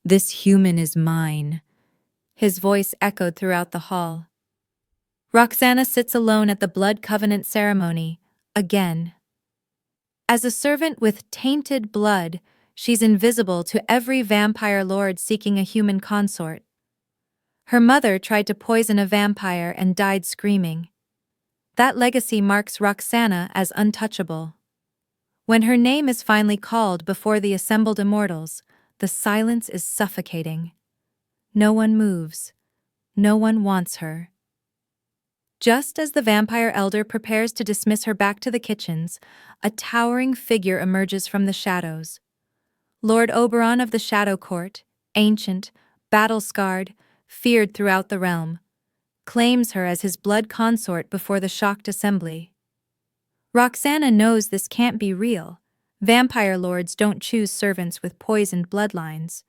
"This human is mine." His voice echoed throughout the hall. Roxana sits alone at the blood covenant ceremony, again. As a servant with tainted blood, she's invisible to every vampire lord seeking a human consort. Her mother tried to poison a vampire and died screaming. That legacy marks Roxana as untouchable. When her name is finally called before the assembled immortals, the silence is suffocating. No one moves. No one wants her. Just as the vampire elder prepares to dismiss her back to the kitchens, a towering figure emerges from the shadows. Lord Oberon of the Shadow Court, ancient, battle-scarred, feared throughout the realm, claims her as his blood consort before the shocked assembly. Roxana knows this can't be real. Vampire lords don't choose servants with poisoned bloodlines.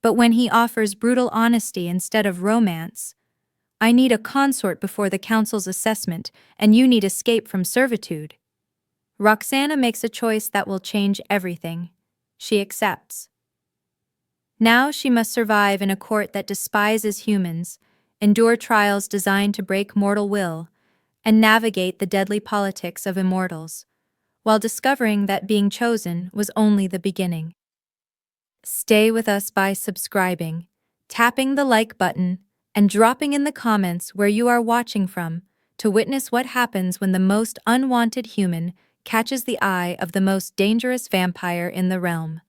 But when he offers brutal honesty instead of romance, "I need a consort before the council's assessment, and you need escape from servitude," Roxana makes a choice that will change everything. She accepts. Now she must survive in a court that despises humans, endure trials designed to break mortal will, and navigate the deadly politics of immortals, while discovering that being chosen was only the beginning. Stay with us by subscribing, tapping the like button, and dropping in the comments where you are watching from to witness what happens when the most unwanted human catches the eye of the most dangerous vampire in the realm.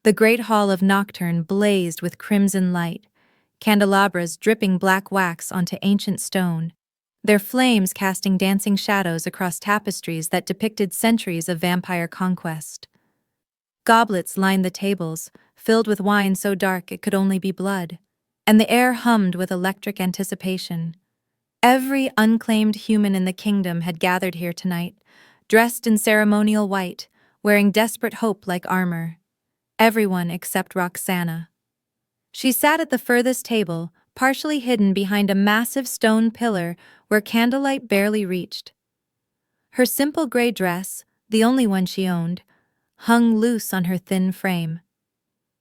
The great hall of Nocturne blazed with crimson light, candelabras dripping black wax onto ancient stone, their flames casting dancing shadows across tapestries that depicted centuries of vampire conquest. Goblets lined the tables, filled with wine so dark it could only be blood, and the air hummed with electric anticipation. Every unclaimed human in the kingdom had gathered here tonight, dressed in ceremonial white, wearing desperate hope like armor. Everyone except Roxana. She sat at the furthest table, partially hidden behind a massive stone pillar where candlelight barely reached. Her simple gray dress, the only one she owned, hung loose on her thin frame.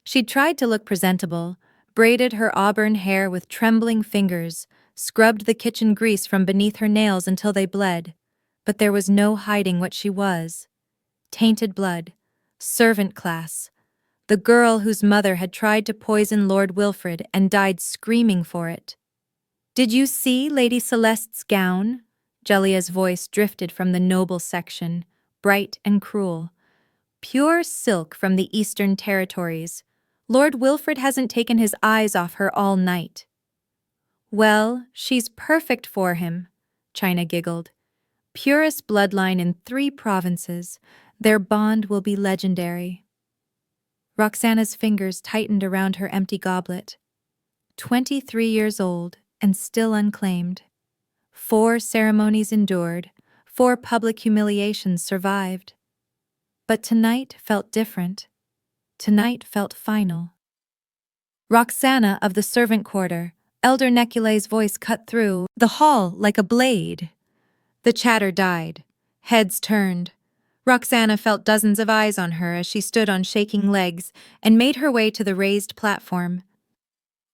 She'd tried to look presentable, braided her auburn hair with trembling fingers, scrubbed the kitchen grease from beneath her nails until they bled, but there was no hiding what she was. Tainted blood, servant class, the girl whose mother had tried to poison Lord Wilfred and died screaming for it. "Did you see Lady Celeste's gown?" Jelia's voice drifted from the noble section, bright and cruel. "Pure silk from the Eastern Territories. Lord Wilfred hasn't taken his eyes off her all night." "Well, she's perfect for him," China giggled. "Purest bloodline in 3 provinces. Their bond will be legendary." Roxana's fingers tightened around her empty goblet. 23 years old and still unclaimed. 4 ceremonies endured, 4 public humiliations survived. But tonight felt different. Tonight felt final. "Roxana of the servant quarter," Elder Necule's voice cut through the hall like a blade. The chatter died. Heads turned. Roxana felt dozens of eyes on her as she stood on shaking legs and made her way to the raised platform.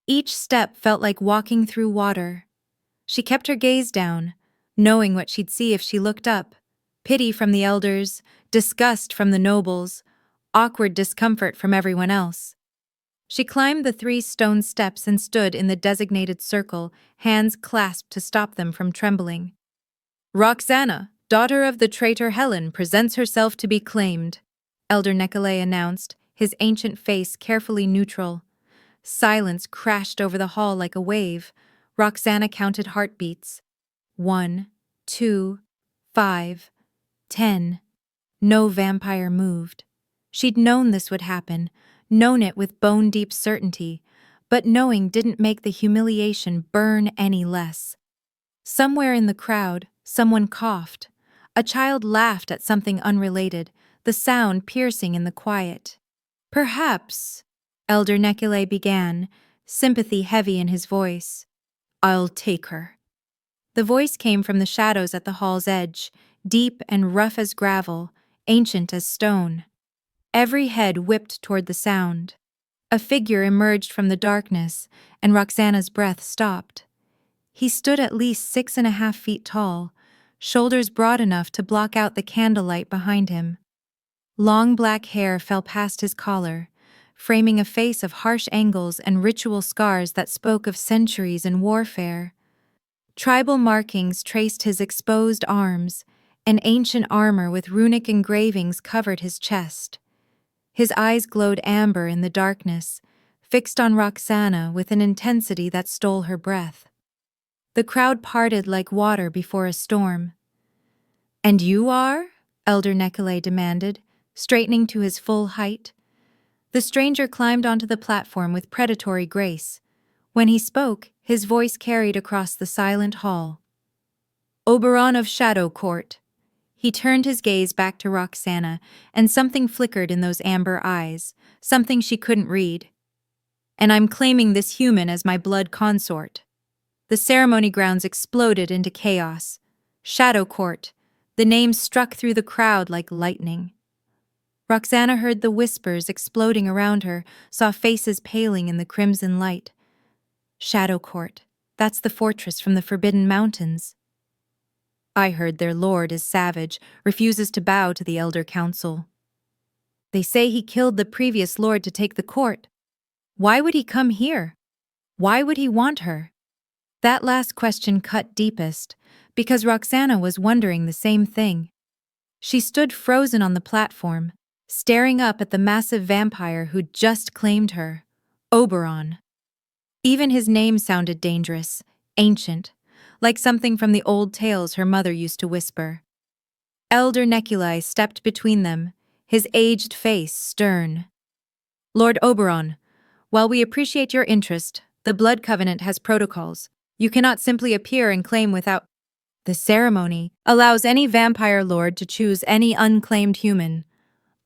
Each step felt like walking through water. She kept her gaze down, knowing what she'd see if she looked up. Pity from the elders, disgust from the nobles, awkward discomfort from everyone else. She climbed the 3 stone steps and stood in the designated circle, hands clasped to stop them from trembling. "Roxana, daughter of the traitor Helen, presents herself to be claimed," Elder Necule announced, his ancient face carefully neutral. Silence crashed over the hall like a wave. Roxana counted heartbeats. 1, 2, 5, 10. No vampire moved. She'd known this would happen, known it with bone-deep certainty, but knowing didn't make the humiliation burn any less. Somewhere in the crowd, someone coughed. A child laughed at something unrelated, the sound piercing in the quiet. "Perhaps," Elder Necule began, sympathy heavy in his voice. "I'll take her." The voice came from the shadows at the hall's edge, deep and rough as gravel, ancient as stone. Every head whipped toward the sound. A figure emerged from the darkness, and Roxana's breath stopped. He stood at least 6.5 feet tall, shoulders broad enough to block out the candlelight behind him. Long black hair fell past his collar, framing a face of harsh angles and ritual scars that spoke of centuries in warfare. Tribal markings traced his exposed arms, and ancient armor with runic engravings covered his chest. His eyes glowed amber in the darkness, fixed on Roxana with an intensity that stole her breath. The crowd parted like water before a storm. "And you are?" Elder Nekile demanded, straightening to his full height. The stranger climbed onto the platform with predatory grace. When he spoke, his voice carried across the silent hall. "Oberon of Shadow Court." He turned his gaze back to Roxana, and something flickered in those amber eyes, something she couldn't read. "And I'm claiming this human as my blood consort." The ceremony grounds exploded into chaos. Shadow Court. The name struck through the crowd like lightning. Roxana heard the whispers exploding around her, saw faces paling in the crimson light. Shadow Court. That's the fortress from the Forbidden Mountains. "I heard their lord is savage, refuses to bow to the Elder Council. They say he killed the previous lord to take the court. Why would he come here? Why would he want her?" That last question cut deepest, because Roxana was wondering the same thing. She stood frozen on the platform, staring up at the massive vampire who'd just claimed her. Oberon. Even his name sounded dangerous, ancient, like something from the old tales her mother used to whisper. Elder Nekile stepped between them, his aged face stern. "Lord Oberon, while we appreciate your interest, the Blood Covenant has protocols. You cannot simply appear and claim without—" "The ceremony allows any vampire lord to choose any unclaimed human."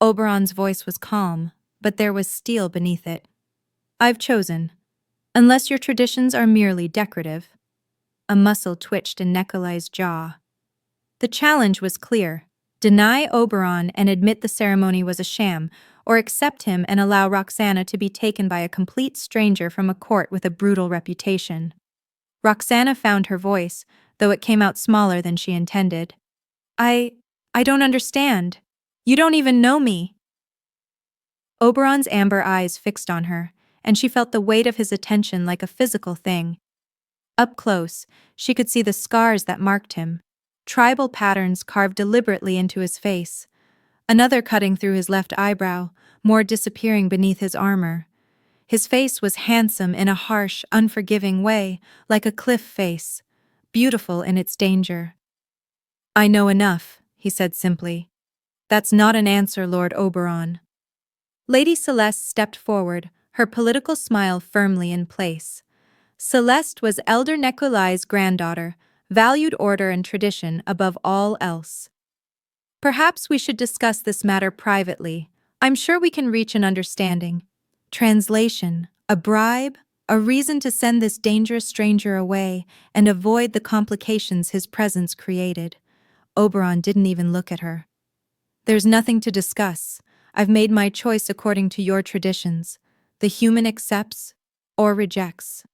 Oberon's voice was calm, but there was steel beneath it. "I've chosen. Unless your traditions are merely decorative." A muscle twitched in Nekile's jaw. The challenge was clear. Deny Oberon and admit the ceremony was a sham, or accept him and allow Roxana to be taken by a complete stranger from a court with a brutal reputation. Roxana found her voice, though it came out smaller than she intended. I don't understand. You don't even know me." Oberon's amber eyes fixed on her, and she felt the weight of his attention like a physical thing. Up close, she could see the scars that marked him, tribal patterns carved deliberately into his face, another cutting through his left eyebrow, more disappearing beneath his armor. His face was handsome in a harsh, unforgiving way, like a cliff face, beautiful in its danger. "I know enough," he said simply. "That's not an answer, Lord Oberon." Lady Celeste stepped forward, her political smile firmly in place. Celeste was Elder Nekile's granddaughter, valued order and tradition above all else. "Perhaps we should discuss this matter privately. I'm sure we can reach an understanding." Translation: a bribe, a reason to send this dangerous stranger away and avoid the complications his presence created. Oberon didn't even look at her. "There's nothing to discuss. I've made my choice according to your traditions. The human accepts or rejects.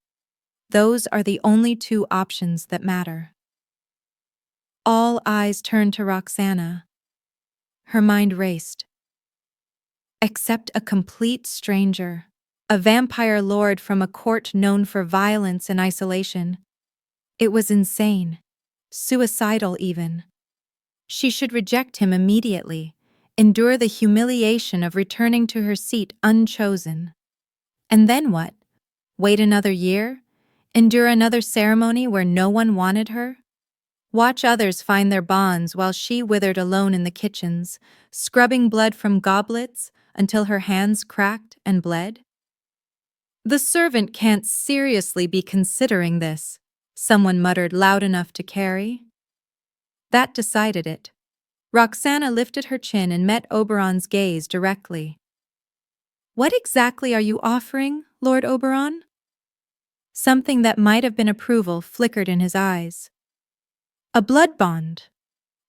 Those are the only two options that matter." All eyes turned to Roxana. Her mind raced. Accept a complete stranger, a vampire lord from a court known for violence and isolation. It was insane, suicidal even. She should reject him immediately, endure the humiliation of returning to her seat unchosen. And then what? Wait another year? Endure another ceremony where no one wanted her? Watch others find their bonds while she withered alone in the kitchens, scrubbing blood from goblets until her hands cracked and bled? "The servant can't seriously be considering this," someone muttered loud enough to carry. That decided it. Roxana lifted her chin and met Oberon's gaze directly. "What exactly are you offering, Lord Oberon?" Something that might have been approval flickered in his eyes. "A blood bond.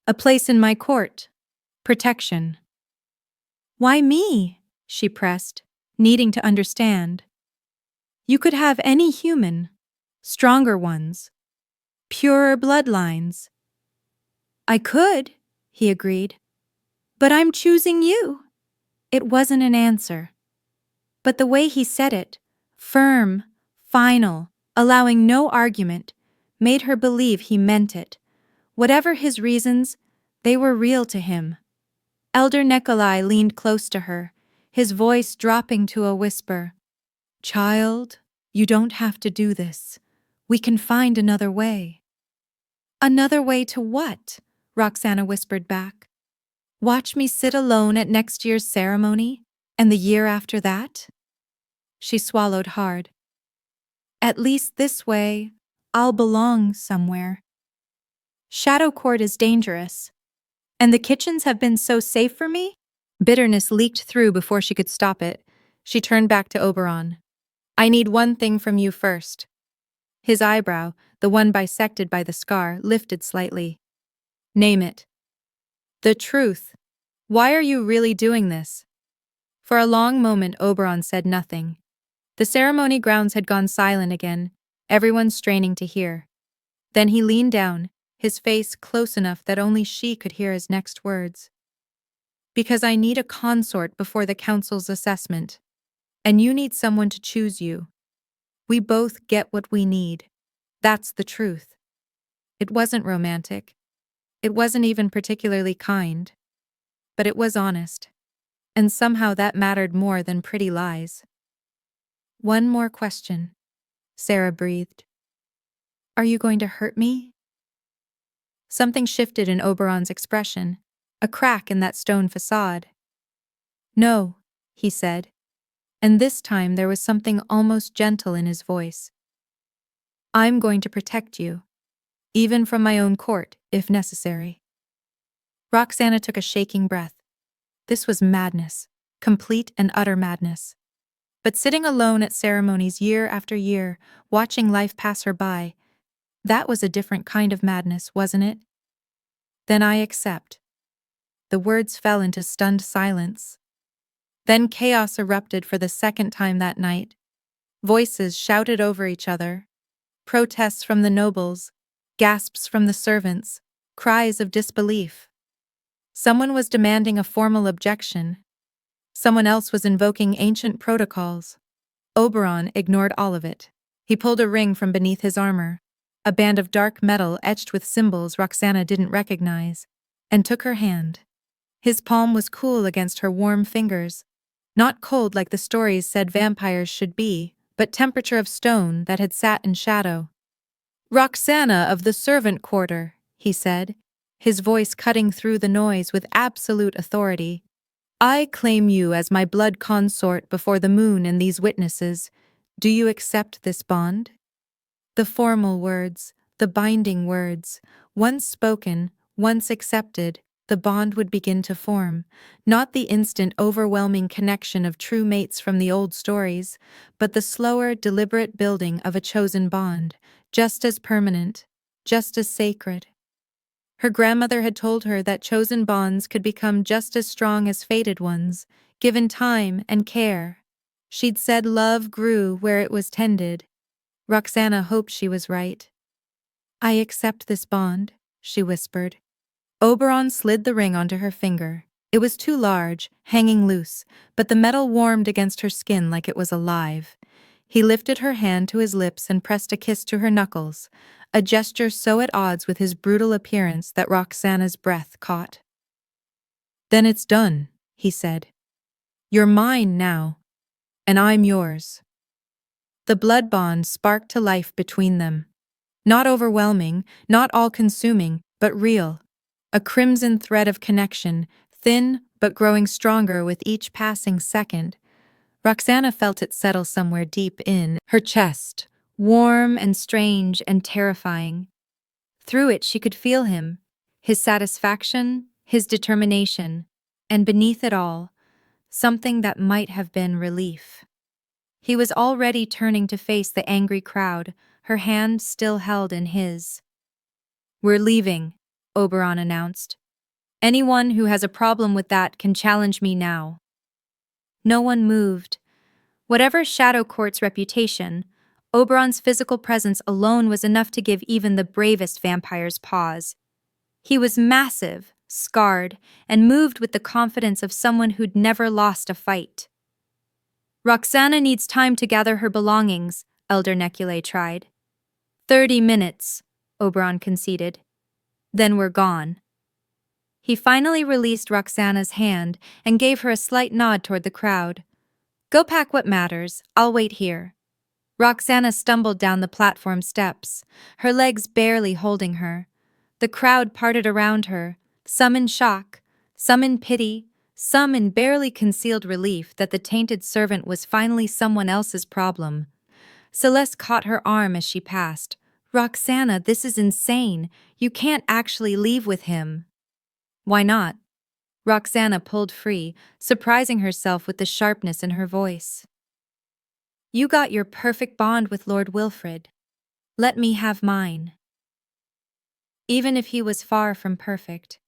A place in my court. Protection." "Why me?" she pressed. needing to understand. You could have any human, stronger ones, purer bloodlines. I could, he agreed. But I'm choosing you. It wasn't an answer. But the way he said it, firm, final, allowing no argument, made her believe he meant it. Whatever his reasons, they were real to him. Elder Nikolai leaned close to her, his voice dropping to a whisper. Child, you don't have to do this. We can find another way. Another way to what? Roxana whispered back. Watch me sit alone at next year's ceremony, and the year after that? She swallowed hard. At least this way, I'll belong somewhere. Shadow Court is dangerous. And the kitchens have been so safe for me? Bitterness leaked through before she could stop it. She turned back to Oberon. I need one thing from you first. His eyebrow, the one bisected by the scar, lifted slightly. Name it. The truth. Why are you really doing this? For a long moment, Oberon said nothing. The ceremony grounds had gone silent again, everyone straining to hear. Then he leaned down, his face close enough that only she could hear his next words. Because I need a consort before the council's assessment. And you need someone to choose you. We both get what we need. That's the truth. It wasn't romantic. It wasn't even particularly kind. But it was honest. And somehow that mattered more than pretty lies. One more question, Sarah breathed. Are you going to hurt me? Something shifted in Oberon's expression, a crack in that stone facade. No, he said, and this time there was something almost gentle in his voice. I'm going to protect you, even from my own court, if necessary. Roxana took a shaking breath. This was madness, complete and utter madness. But sitting alone at ceremonies year after year, watching life pass her by, that was a different kind of madness, wasn't it? Then I accept. The words fell into stunned silence. Then chaos erupted for the second time that night. Voices shouted over each other. Protests from the nobles, gasps from the servants, cries of disbelief. Someone was demanding a formal objection. Someone else was invoking ancient protocols. Oberon ignored all of it. He pulled a ring from beneath his armor, a band of dark metal etched with symbols Roxana didn't recognize, and took her hand. His palm was cool against her warm fingers, not cold like the stories said vampires should be, but temperature of stone that had sat in shadow. Roxana of the servant quarter, he said, his voice cutting through the noise with absolute authority. I claim you as my blood consort before the moon and these witnesses. Do you accept this bond? The formal words, the binding words, once spoken, once accepted, the bond would begin to form, not the instant overwhelming connection of true mates from the old stories, but the slower, deliberate building of a chosen bond, just as permanent, just as sacred. Her grandmother had told her that chosen bonds could become just as strong as fated ones, given time and care. She'd said love grew where it was tended. Roxana hoped she was right. I accept this bond, she whispered. Oberon slid the ring onto her finger. It was too large, hanging loose, but the metal warmed against her skin like it was alive. He lifted her hand to his lips and pressed a kiss to her knuckles, a gesture so at odds with his brutal appearance that Roxana's breath caught. Then it's done, he said. You're mine now, and I'm yours. The blood bond sparked to life between them. Not overwhelming, not all-consuming, but real. A crimson thread of connection, thin but growing stronger with each passing second. Roxana felt it settle somewhere deep in her chest, warm and strange and terrifying. Through it she could feel him, his satisfaction, his determination, and beneath it all, something that might have been relief. He was already turning to face the angry crowd, her hand still held in his. We're leaving, Oberon announced. Anyone who has a problem with that can challenge me now. No one moved, Whatever Shadow Court's reputation, Oberon's physical presence alone was enough to give even the bravest vampires pause. He was massive, scarred, and moved with the confidence of someone who'd never lost a fight. Roxana needs time to gather her belongings, Elder Necule tried. 30 minutes, Oberon conceded. Then we're gone. He finally released Roxana's hand and gave her a slight nod toward the crowd. Go pack what matters, I'll wait here. Roxana stumbled down the platform steps, her legs barely holding her. The crowd parted around her, some in shock, some in pity, some in barely concealed relief that the tainted servant was finally someone else's problem. Celeste caught her arm as she passed. Roxana, this is insane. You can't actually leave with him. Why not? Roxana pulled free, surprising herself with the sharpness in her voice. You got your perfect bond with Lord Wilfred. Let me have mine. Even if he was far from perfect.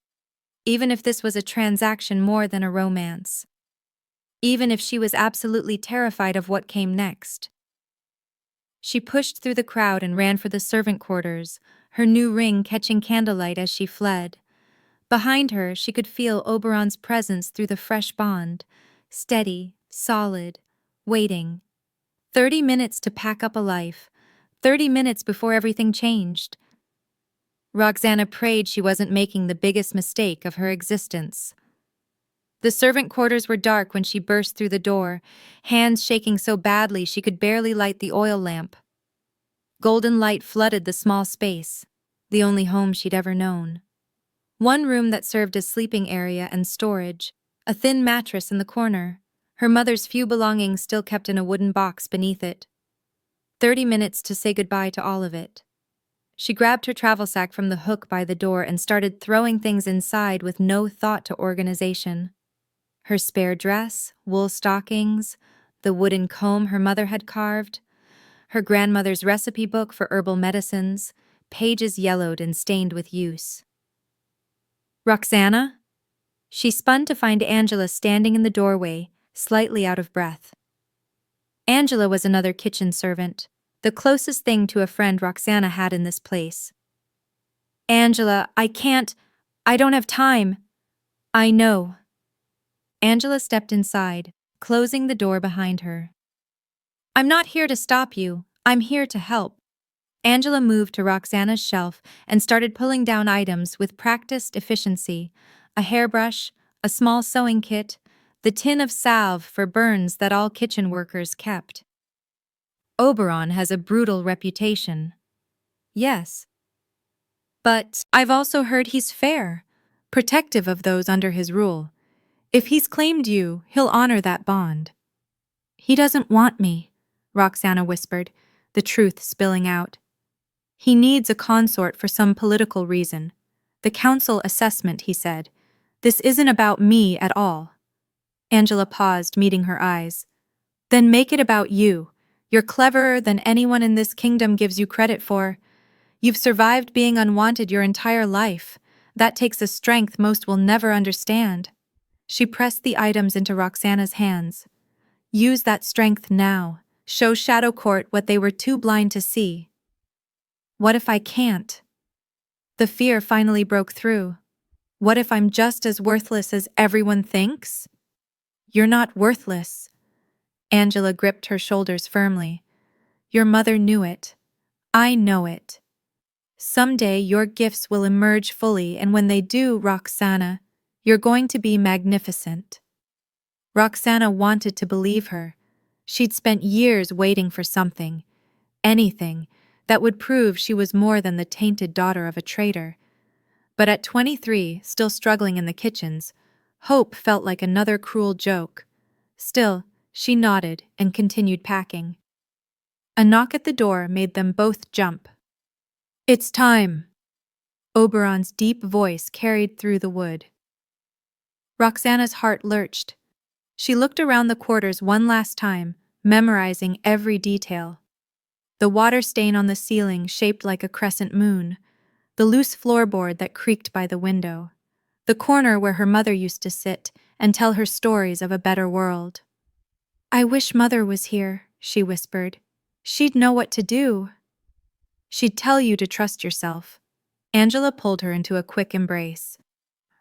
Even if this was a transaction more than a romance. Even if she was absolutely terrified of what came next. She pushed through the crowd and ran for the servant quarters, her new ring catching candlelight as she fled. Behind her, she could feel Oberon's presence through the fresh bond, steady, solid, waiting. 30 minutes to pack up a life, 30 minutes before everything changed. Roxana prayed she wasn't making the biggest mistake of her existence. The servant quarters were dark when she burst through the door, hands shaking so badly she could barely light the oil lamp. Golden light flooded the small space, the only home she'd ever known. One room that served as sleeping area and storage, a thin mattress in the corner, her mother's few belongings still kept in a wooden box beneath it. 30 minutes to say goodbye to all of it. She grabbed her travel sack from the hook by the door and started throwing things inside with no thought to organization. Her spare dress, wool stockings, the wooden comb her mother had carved, her grandmother's recipe book for herbal medicines, pages yellowed and stained with use. Roxana? She spun to find Angela standing in the doorway, slightly out of breath. Angela was another kitchen servant, the closest thing to a friend Roxana had in this place. Angela, I don't have time. I know. Angela stepped inside, closing the door behind her. I'm not here to stop you, I'm here to help. Angela moved to Roxana's shelf and started pulling down items with practiced efficiency, a hairbrush, a small sewing kit, the tin of salve for burns that all kitchen workers kept. Oberon has a brutal reputation. Yes. But I've also heard he's fair, protective of those under his rule. If he's claimed you, he'll honor that bond. He doesn't want me, Roxana whispered, the truth spilling out. He needs a consort for some political reason. The council assessment, he said. This isn't about me at all. Angela paused, meeting her eyes. Then make it about you. You're cleverer than anyone in this kingdom gives you credit for. You've survived being unwanted your entire life. That takes a strength most will never understand. She pressed the items into Roxana's hands. Use that strength now. Show Shadow Court what they were too blind to see. What if I can't? The fear finally broke through. What if I'm just as worthless as everyone thinks? You're not worthless. Angela gripped her shoulders firmly. Your mother knew it. I know it. Someday your gifts will emerge fully, and when they do, Roxana, you're going to be magnificent. Roxana wanted to believe her. She'd spent years waiting for something, anything, that would prove she was more than the tainted daughter of a traitor. But at 23, still struggling in the kitchens, hope felt like another cruel joke. Still, she nodded and continued packing. A knock at the door made them both jump. It's time. Oberon's deep voice carried through the wood. Roxana's heart lurched. She looked around the quarters one last time, memorizing every detail. The water stain on the ceiling shaped like a crescent moon, the loose floorboard that creaked by the window, the corner where her mother used to sit and tell her stories of a better world. I wish Mother was here, she whispered. She'd know what to do. She'd tell you to trust yourself. Angela pulled her into a quick embrace.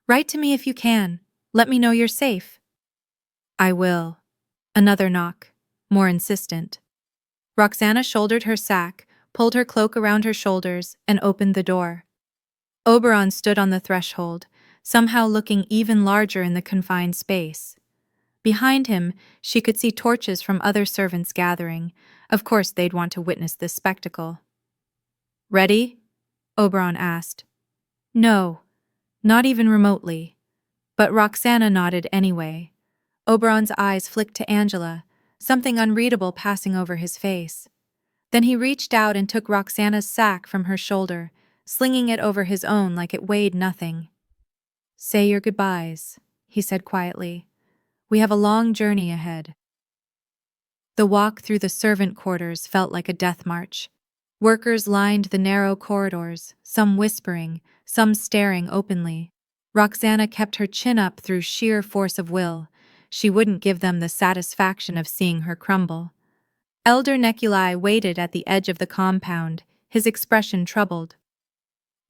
Write to me if you can. Let me know you're safe. I will. Another knock, more insistent. Roxana shouldered her sack, pulled her cloak around her shoulders, and opened the door. Oberon stood on the threshold, somehow looking even larger in the confined space. Behind him, she could see torches from other servants gathering. Of course, they'd want to witness this spectacle. Ready? Oberon asked. No, not even remotely. But Roxana nodded anyway. Oberon's eyes flicked to Angela, something unreadable passing over his face. Then he reached out and took Roxana's sack from her shoulder, slinging it over his own like it weighed nothing. Say your goodbyes, he said quietly. We have a long journey ahead. The walk through the servant quarters felt like a death march. Workers lined the narrow corridors, some whispering, some staring openly. Roxana kept her chin up through sheer force of will. She wouldn't give them the satisfaction of seeing her crumble. Elder Neculai waited at the edge of the compound, his expression troubled.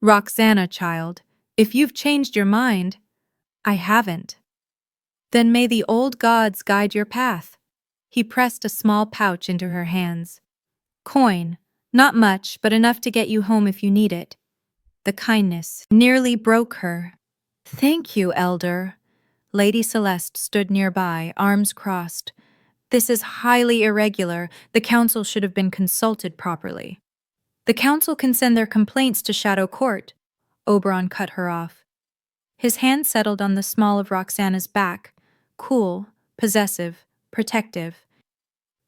Roxana, child, if you've changed your mind, I haven't. Then may the old gods guide your path. He pressed a small pouch into her hands. Coin, not much, but enough to get you home if you need it. The kindness nearly broke her. Thank you, Elder. Lady Celeste stood nearby, arms crossed. This is highly irregular. The council should have been consulted properly. The council can send their complaints to Shadow Court. Oberon cut her off. His hand settled on the small of Roxana's back, cool, possessive, protective.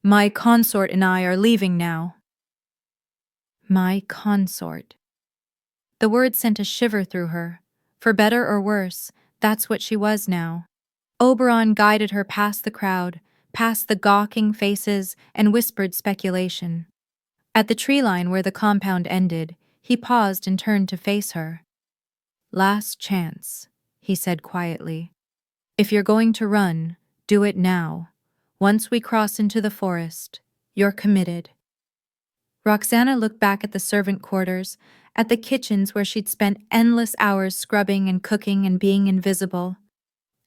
My consort and I are leaving now. My consort. The word sent a shiver through her. For better or worse, that's what she was now. Oberon guided her past the crowd, past the gawking faces, and whispered speculation. At the tree line where the compound ended, he paused and turned to face her. Last chance, he said quietly. If you're going to run, do it now. Once we cross into the forest, you're committed. Roxana looked back at the servant quarters, at the kitchens where she'd spent endless hours scrubbing and cooking and being invisible.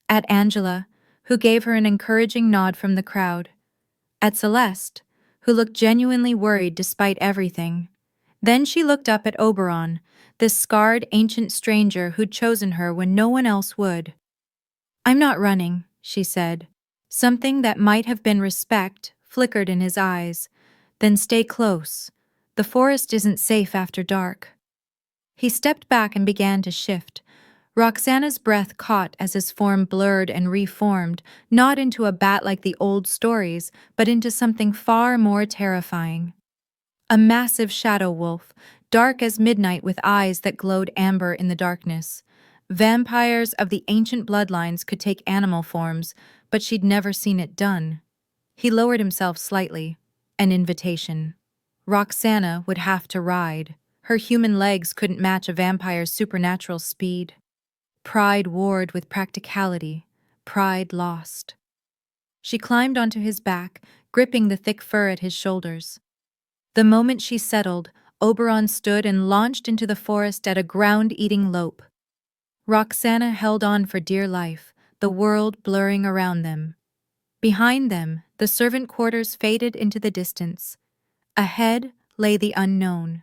At Angela, who gave her an encouraging nod from the crowd. At Celeste, who looked genuinely worried despite everything. Then she looked up at Oberon, this scarred ancient stranger who'd chosen her when no one else would. I'm not running, she said. Something that might have been respect flickered in his eyes. Then stay close. The forest isn't safe after dark. He stepped back and began to shift. Roxana's breath caught as his form blurred and reformed, not into a bat like the old stories, but into something far more terrifying. A massive shadow wolf, dark as midnight with eyes that glowed amber in the darkness. Vampires of the ancient bloodlines could take animal forms, but she'd never seen it done. He lowered himself slightly. An invitation. Roxana would have to ride. Her human legs couldn't match a vampire's supernatural speed. Pride warred with practicality. Pride lost. She climbed onto his back, gripping the thick fur at his shoulders. The moment she settled, Oberon stood and launched into the forest at a ground-eating lope. Roxana held on for dear life, the world blurring around them. Behind them, the servant quarters faded into the distance. Ahead lay the unknown.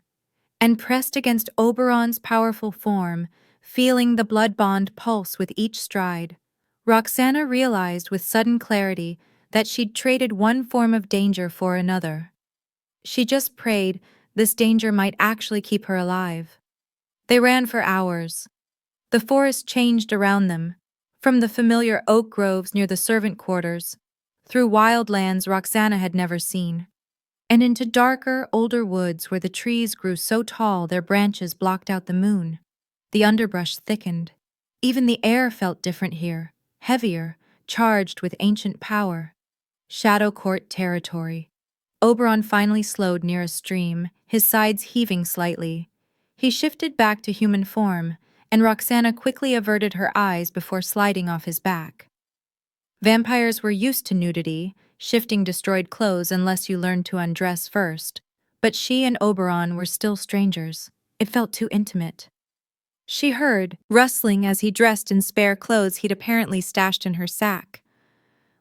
And pressed against Oberon's powerful form, feeling the blood bond pulse with each stride, Roxana realized with sudden clarity that she'd traded one form of danger for another. She just prayed this danger might actually keep her alive. They ran for hours. The forest changed around them, from the familiar oak groves near the servant quarters, through wild lands Roxana had never seen, and into darker, older woods where the trees grew so tall their branches blocked out the moon. The underbrush thickened. Even the air felt different here, heavier, charged with ancient power. Shadow Court territory. Oberon finally slowed near a stream, his sides heaving slightly. He shifted back to human form, and Roxana quickly averted her eyes before sliding off his back. Vampires were used to nudity, shifting destroyed clothes unless you learned to undress first. But she and Oberon were still strangers. It felt too intimate. She heard rustling as he dressed in spare clothes he'd apparently stashed in her sack.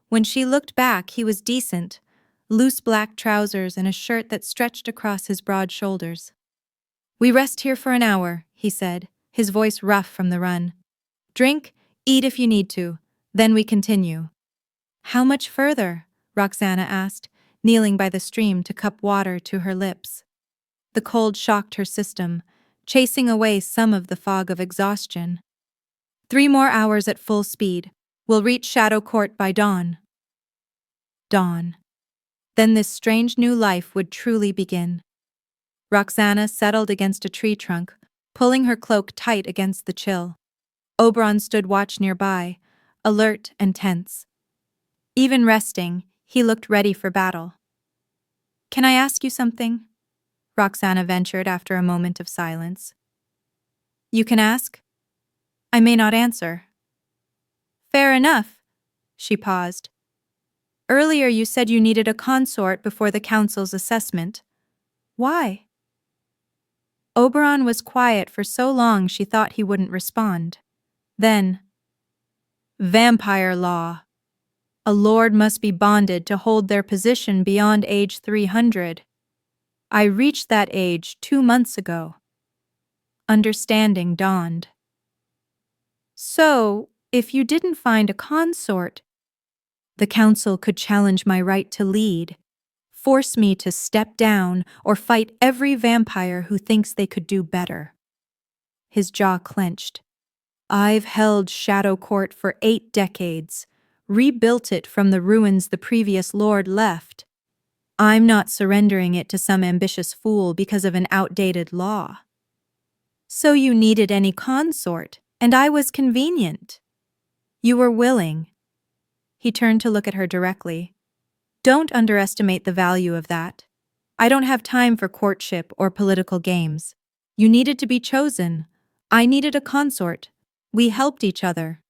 When she looked back, he was decent, loose black trousers and a shirt that stretched across his broad shoulders. "We rest here for an hour," he said, his voice rough from the run. "Drink, eat if you need to, then we continue." "How much further?" Roxana asked, kneeling by the stream to cup water to her lips. The cold shocked her system, chasing away some of the fog of exhaustion. 3 more hours at full speed. We'll reach Shadow Court by dawn." Dawn. Then this strange new life would truly begin. Roxana settled against a tree trunk, pulling her cloak tight against the chill. Oberon stood watch nearby, alert and tense. Even resting, he looked ready for battle. "Can I ask you something?" Roxana ventured after a moment of silence. "You can ask. I may not answer." "Fair enough." She paused. "Earlier you said you needed a consort before the council's assessment. Why?" Oberon was quiet for so long she thought he wouldn't respond. Then, "Vampire law. A lord must be bonded to hold their position beyond age 300. I reached that age 2 months ago." Understanding dawned. "So, if you didn't find a consort, the council could challenge my right to lead, force me to step down, or fight every vampire who thinks they could do better." His jaw clenched. "I've held Shadow Court for 8 decades, rebuilt it from the ruins the previous lord left. I'm not surrendering it to some ambitious fool because of an outdated law." "So you needed any consort, and I was convenient. You were willing." He turned to look at her directly. "Don't underestimate the value of that. I don't have time for courtship or political games. You needed to be chosen. I needed a consort. We helped each other."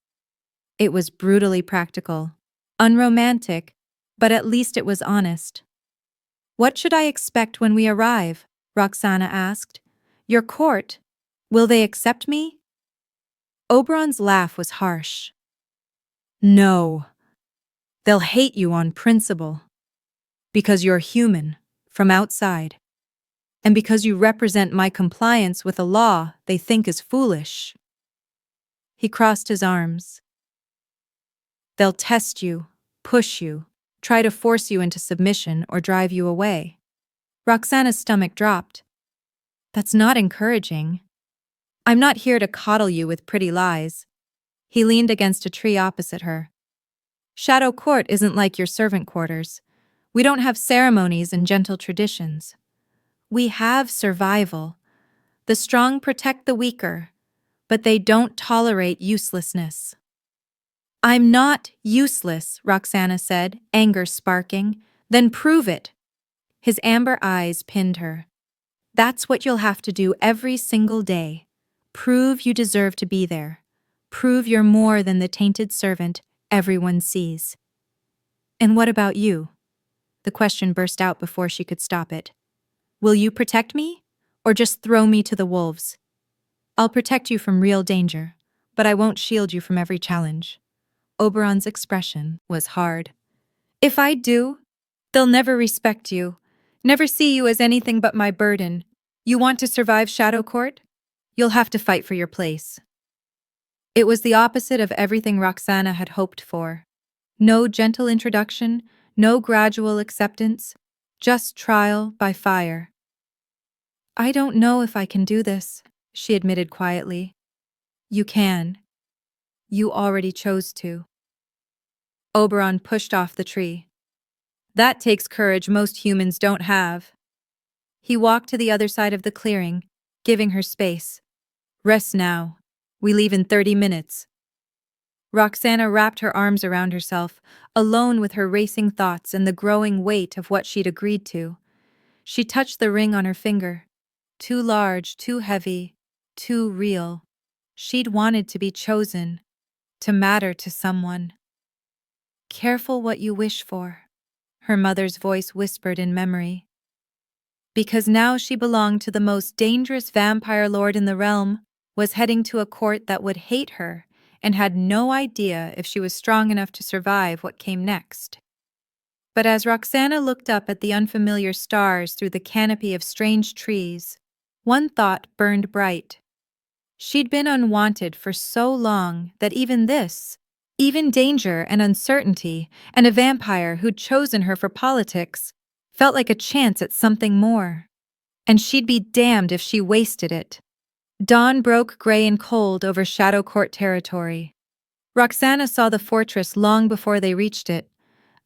It was brutally practical, unromantic, but at least it was honest. "What should I expect when we arrive?" Roxana asked. "Your court. Will they accept me?" Oberon's laugh was harsh. "No. They'll hate you on principle. Because you're human, from outside. And because you represent my compliance with a law they think is foolish." He crossed his arms. "They'll test you, push you, try to force you into submission or drive you away." Roxana's stomach dropped. "That's not encouraging. I'm not here to coddle you with pretty lies." He leaned against a tree opposite her. "Shadow Court isn't like your servant quarters. We don't have ceremonies and gentle traditions. We have survival. The strong protect the weaker, but they don't tolerate uselessness." "I'm not useless," Roxana said, anger sparking. "Then prove it." His amber eyes pinned her. "That's what you'll have to do every single day. Prove you deserve to be there. Prove you're more than the tainted servant everyone sees." "And what about you?" The question burst out before she could stop it. "Will you protect me? Or just throw me to the wolves?" "I'll protect you from real danger, but I won't shield you from every challenge." Oberon's expression was hard. "If I do, they'll never respect you, never see you as anything but my burden. You want to survive Shadow Court? You'll have to fight for your place." It was the opposite of everything Roxana had hoped for. No gentle introduction, no gradual acceptance, just trial by fire. "I don't know if I can do this," she admitted quietly. "You can. You already chose to." Oberon pushed off the tree. "That takes courage most humans don't have." He walked to the other side of the clearing, giving her space. "Rest now. We leave in 30 minutes." Roxana wrapped her arms around herself, alone with her racing thoughts and the growing weight of what she'd agreed to. She touched the ring on her finger. Too large, too heavy, too real. She'd wanted to be chosen, to matter to someone. "Careful what you wish for." her mother's voice whispered in memory. Because now she belonged to the most dangerous vampire lord in the realm, was heading to a court that would hate her, and had no idea if she was strong enough to survive what came next. But as Roxana looked up at the unfamiliar stars through the canopy of strange trees, one thought burned bright. She'd been unwanted for so long that even danger and uncertainty, and a vampire who'd chosen her for politics, felt like a chance at something more. And she'd be damned if she wasted it. Dawn broke gray and cold over Shadow Court territory. Roxana saw the fortress long before they reached it,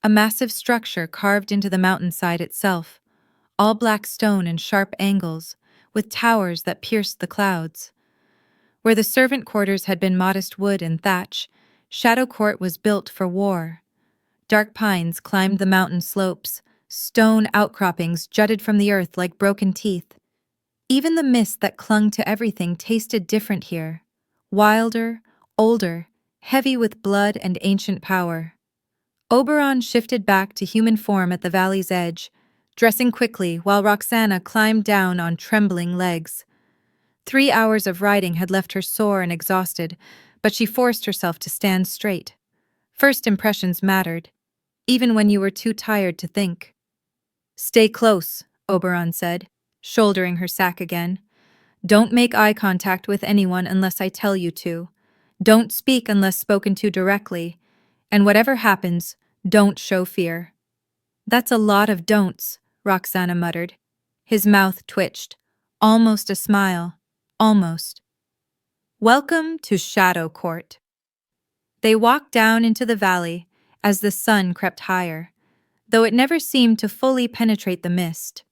a massive structure carved into the mountainside itself, all black stone and sharp angles, with towers that pierced the clouds. Where the servant quarters had been modest wood and thatch, Shadow Court was built for war. Dark pines climbed the mountain slopes, stone outcroppings jutted from the earth like broken teeth. Even the mist that clung to everything tasted different here, wilder, older, heavy with blood and ancient power. Oberon shifted back to human form at the valley's edge, dressing quickly while Roxana climbed down on trembling legs. 3 hours of riding had left her sore and exhausted, but she forced herself to stand straight. First impressions mattered, even when you were too tired to think. "Stay close," Oberon said, shouldering her sack again. "Don't make eye contact with anyone unless I tell you to. Don't speak unless spoken to directly. And whatever happens, don't show fear." "That's a lot of don'ts," Roxana muttered. His mouth twitched. Almost a smile. Almost. "Welcome to Shadow Court." They walked down into the valley as the sun crept higher, though it never seemed to fully penetrate the mist.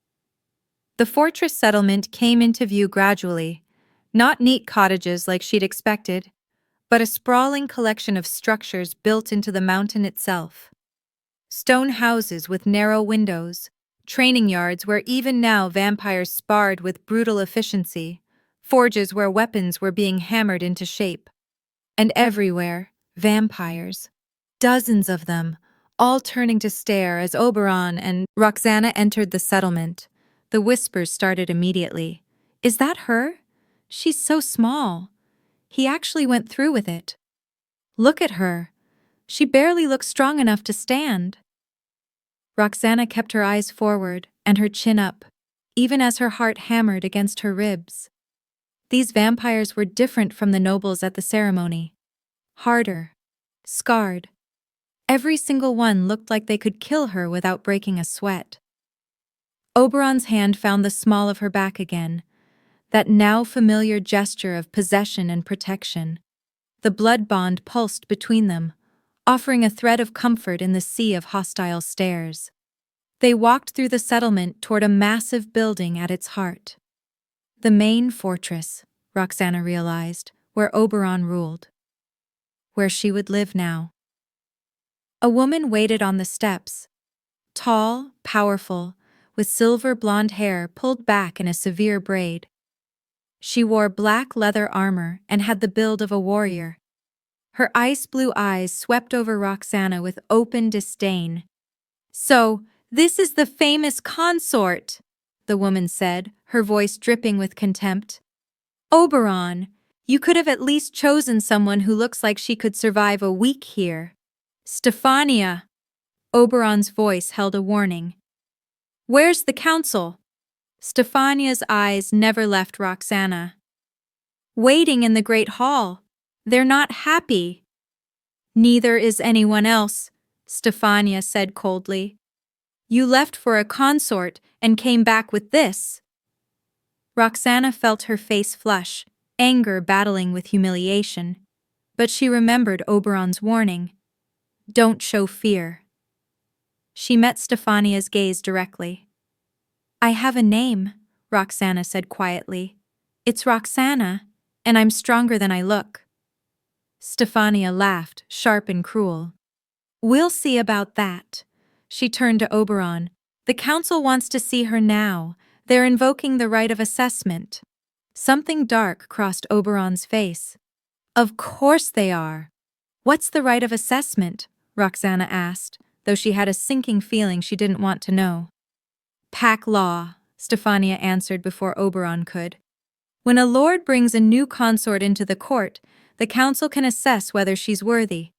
The fortress settlement came into view gradually, not neat cottages like she'd expected, but a sprawling collection of structures built into the mountain itself. Stone houses with narrow windows, training yards where even now vampires sparred with brutal efficiency, forges where weapons were being hammered into shape. And everywhere, vampires. Dozens of them, all turning to stare as Oberon and Roxana entered the settlement. The whispers started immediately. "Is that her? She's so small. He actually went through with it. Look at her. She barely looks strong enough to stand." Roxana kept her eyes forward and her chin up, even as her heart hammered against her ribs. These vampires were different from the nobles at the ceremony. Harder. Scarred. Every single one looked like they could kill her without breaking a sweat. Oberon's hand found the small of her back again, that now familiar gesture of possession and protection. The blood bond pulsed between them, offering a thread of comfort in the sea of hostile stares. They walked through the settlement toward a massive building at its heart. The main fortress, Roxana realized, where Oberon ruled. Where she would live now. A woman waited on the steps. Tall, powerful, with silver blonde hair pulled back in a severe braid. She wore black leather armor and had the build of a warrior. Her ice blue eyes swept over Roxana with open disdain. "So, this is the famous consort," the woman said, her voice dripping with contempt. "Oberon, you could have at least chosen someone who looks like she could survive a week here." "Stefania," Oberon's voice held a warning. "Where's the council?" Stefania's eyes never left Roxana. "Waiting in the great hall. They're not happy." "Neither is anyone else," Stefania said coldly. "You left for a consort and came back with this." Roxana felt her face flush, anger battling with humiliation. But she remembered Oberon's warning. Don't show fear. She met Stefania's gaze directly. "I have a name," Roxana said quietly. "It's Roxana, and I'm stronger than I look." Stefania laughed, sharp and cruel. "We'll see about that." She turned to Oberon. "The council wants to see her now. They're invoking the right of assessment." Something dark crossed Oberon's face. "Of course they are. What's the right of assessment?" Roxana asked, though she had a sinking feeling she didn't want to know. Pack law, Stefania answered before Oberon could. When a lord brings a new consort into the court, the council can assess whether she's worthy.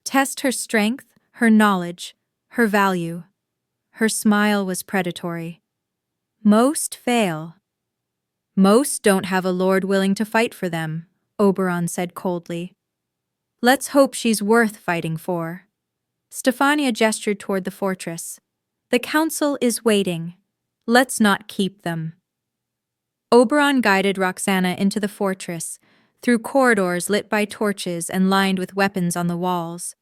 Test her strength, her knowledge, her value. Her smile was predatory. Most fail. Most don't have a lord willing to fight for them, Oberon said coldly. Let's hope she's worth fighting for. Stefania gestured toward the fortress. The council is waiting. Let's not keep them. Oberon guided Roxana into the fortress, through corridors lit by torches and lined with weapons on the walls.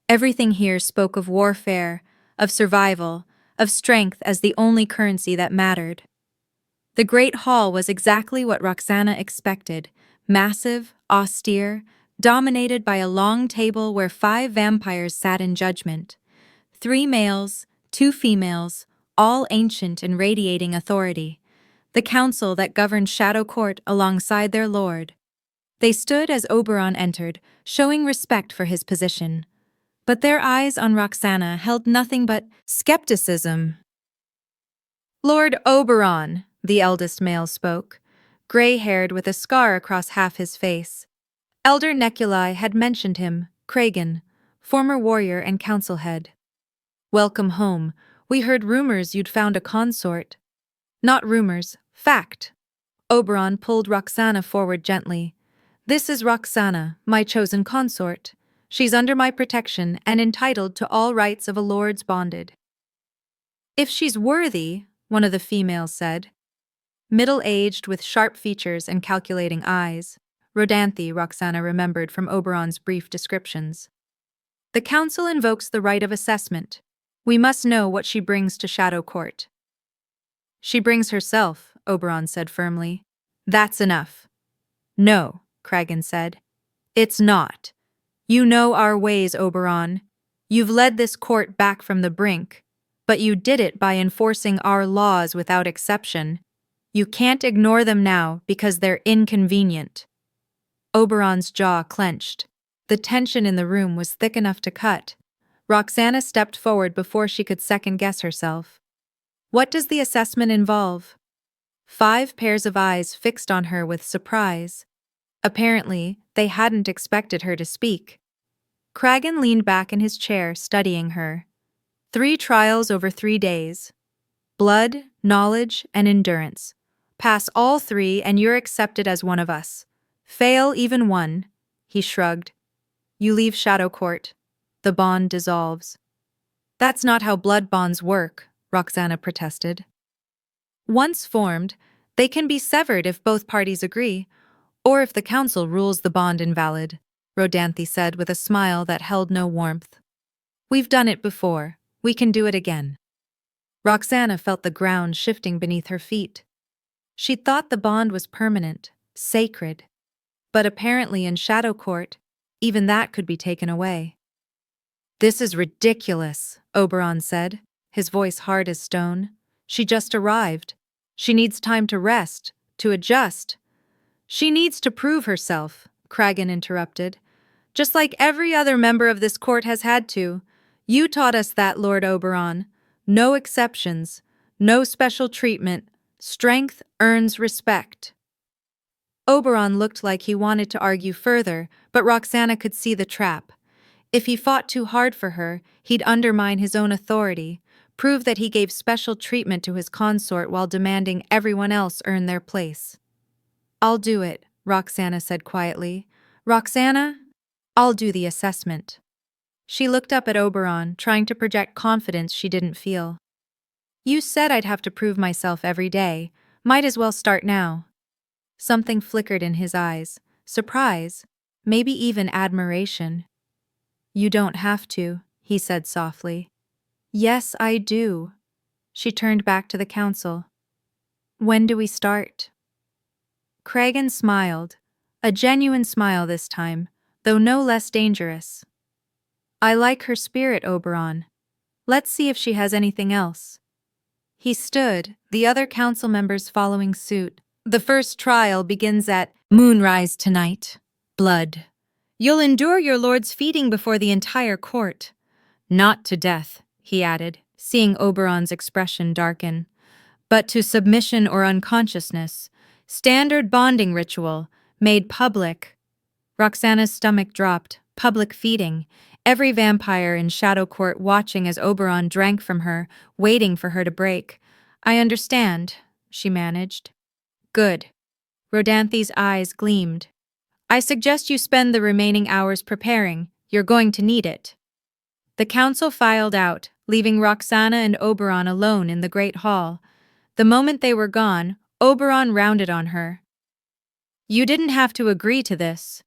Everything here spoke of warfare, of survival, of strength as the only currency that mattered. The great hall was exactly what Roxana expected, massive, austere, dominated by a long table where 5 vampires sat in judgment. 3 males, 2 females, all ancient and radiating authority. The council that governed Shadow Court alongside their lord. They stood as Oberon entered, showing respect for his position. But their eyes on Roxana held nothing but skepticism. Lord Oberon, the eldest male spoke, gray-haired with a scar across half his face. Elder Neculi had mentioned him, Kragan, former warrior and council head. Welcome home. We heard rumors you'd found a consort. Not rumors, fact. Oberon pulled Roxana forward gently. This is Roxana, my chosen consort. She's under my protection and entitled to all rights of a lord's bonded. If she's worthy, one of the females said. Middle-aged with sharp features and calculating eyes, Rodanthe, Roxana remembered from Oberon's brief descriptions. The council invokes the right of assessment. We must know what she brings to Shadow Court. She brings herself, Oberon said firmly. That's enough. No, Kragan said. It's not. You know our ways, Oberon. You've led this court back from the brink, but you did it by enforcing our laws without exception. You can't ignore them now because they're inconvenient. Oberon's jaw clenched. The tension in the room was thick enough to cut. Roxana stepped forward before she could second-guess herself. What does the assessment involve? 5 pairs of eyes fixed on her with surprise. Apparently, they hadn't expected her to speak. Kragan leaned back in his chair, studying her. 3 trials over 3 days. Blood, knowledge, and endurance. Pass all 3 and you're accepted as one of us. Fail even one, he shrugged. You leave Shadow Court. The bond dissolves. That's not how blood bonds work, Roxana protested. Once formed, they can be severed if both parties agree, or if the council rules the bond invalid, Rodanthe said with a smile that held no warmth. We've done it before. We can do it again. Roxana felt the ground shifting beneath her feet. She'd thought the bond was permanent, sacred. But apparently in Shadow Court, even that could be taken away. This is ridiculous, Oberon said, his voice hard as stone. She just arrived. She needs time to rest, to adjust. She needs to prove herself, Kragan interrupted. Just like every other member of this court has had to. You taught us that, Lord Oberon. No exceptions, no special treatment. Strength earns respect. Oberon looked like he wanted to argue further, but Roxana could see the trap. If he fought too hard for her, he'd undermine his own authority, prove that he gave special treatment to his consort while demanding everyone else earn their place. I'll do it, Roxana said quietly. Roxana, I'll do the assessment. She looked up at Oberon, trying to project confidence she didn't feel. You said I'd have to prove myself every day. Might as well start now. Something flickered in his eyes. Surprise, maybe even admiration. You don't have to, he said softly. Yes, I do. She turned back to the council. When do we start? Kragan smiled, a genuine smile this time, though no less dangerous. I like her spirit, Oberon. Let's see if she has anything else. He stood, the other council members following suit. The first trial begins at moonrise tonight. Blood. You'll endure your lord's feeding before the entire court. Not to death, he added, seeing Oberon's expression darken, but to submission or unconsciousness. Standard bonding ritual, made public. Roxana's stomach dropped. Public feeding. Every vampire in Shadow Court watching as Oberon drank from her, waiting for her to break. I understand, she managed. Good. Rodanthi's eyes gleamed. I suggest you spend the remaining hours preparing. You're going to need it. The council filed out, leaving Roxana and Oberon alone in the great hall. The moment they were gone, Oberon rounded on her. You didn't have to agree to this.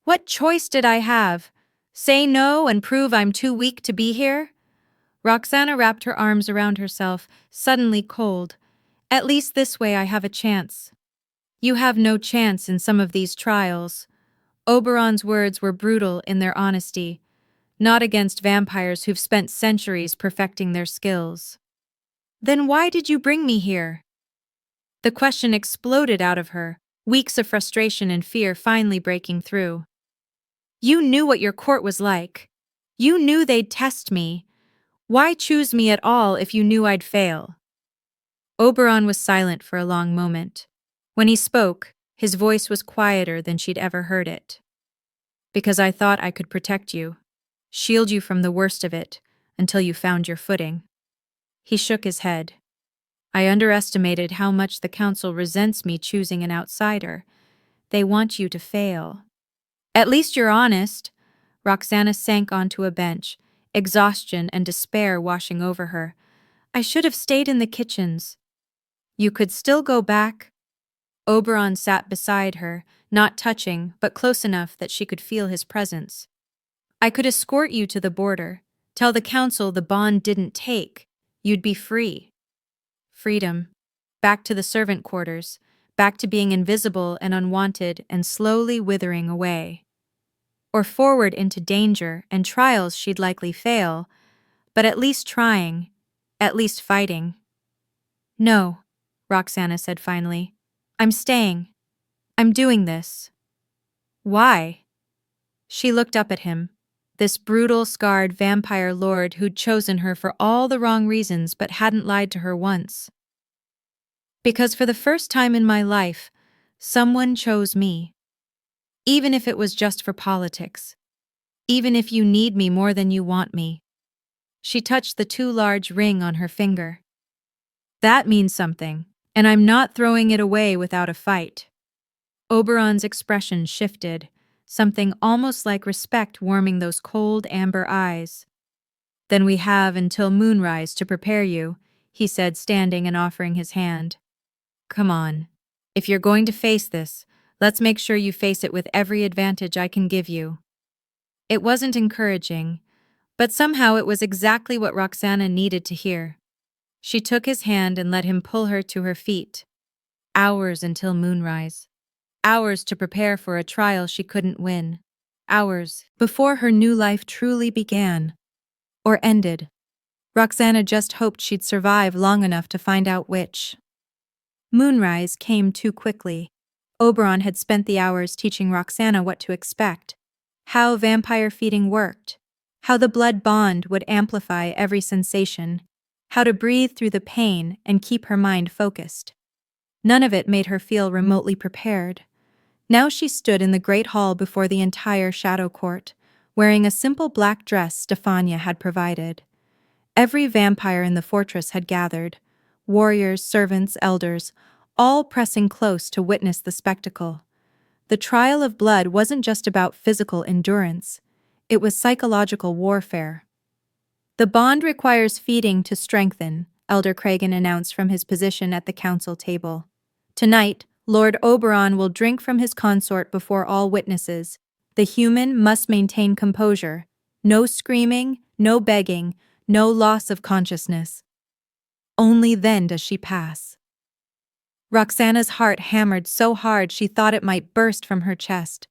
What choice did I have? Say no and prove I'm too weak to be here? Roxana wrapped her arms around herself, suddenly cold. At least this way I have a chance. You have no chance in some of these trials. Oberon's words were brutal in their honesty, not against vampires who've spent centuries perfecting their skills. Then why did you bring me here? The question exploded out of her, weeks of frustration and fear finally breaking through. You knew what your court was like. You knew they'd test me. Why choose me at all if you knew I'd fail? Oberon was silent for a long moment. When he spoke, his voice was quieter than she'd ever heard it. Because I thought I could protect you, shield you from the worst of it, until you found your footing. He shook his head. I underestimated how much the council resents me choosing an outsider. They want you to fail. At least you're honest. Roxana sank onto a bench, exhaustion and despair washing over her. I should have stayed in the kitchens. You could still go back. Oberon sat beside her, not touching, but close enough that she could feel his presence. I could escort you to the border. Tell the council the bond didn't take. You'd be free. Freedom. Back to the servant quarters. Back to being invisible and unwanted and slowly withering away. Or forward into danger and trials she'd likely fail, but at least trying, at least fighting. No, Roxana said finally. I'm staying. I'm doing this. Why? She looked up at him, this brutal, scarred vampire lord who'd chosen her for all the wrong reasons but hadn't lied to her once. Because for the first time in my life, someone chose me. Even if it was just for politics. Even if you need me more than you want me. She touched the too large ring on her finger. That means something, and I'm not throwing it away without a fight. Oberon's expression shifted, something almost like respect warming those cold amber eyes. Then we have until moonrise to prepare you, he said, standing and offering his hand. Come on. If you're going to face this, let's make sure you face it with every advantage I can give you. It wasn't encouraging, but somehow it was exactly what Roxana needed to hear. She took his hand and let him pull her to her feet. Hours until moonrise. Hours to prepare for a trial she couldn't win. Hours before her new life truly began. Or ended. Roxana just hoped she'd survive long enough to find out which. Moonrise came too quickly. Oberon had spent the hours teaching Roxana what to expect, how vampire feeding worked, how the blood bond would amplify every sensation, how to breathe through the pain and keep her mind focused. None of it made her feel remotely prepared. Now she stood in the great hall before the entire Shadow Court, wearing a simple black dress Stefania had provided. Every vampire in the fortress had gathered, warriors, servants, elders, all pressing close to witness the spectacle. The trial of blood wasn't just about physical endurance, it was psychological warfare. The bond requires feeding to strengthen, Elder Kragan announced from his position at the council table. Tonight, Lord Oberon will drink from his consort before all witnesses. The human must maintain composure. No screaming, no begging, no loss of consciousness. Only then does she pass. Roxana's heart hammered so hard she thought it might burst from her chest.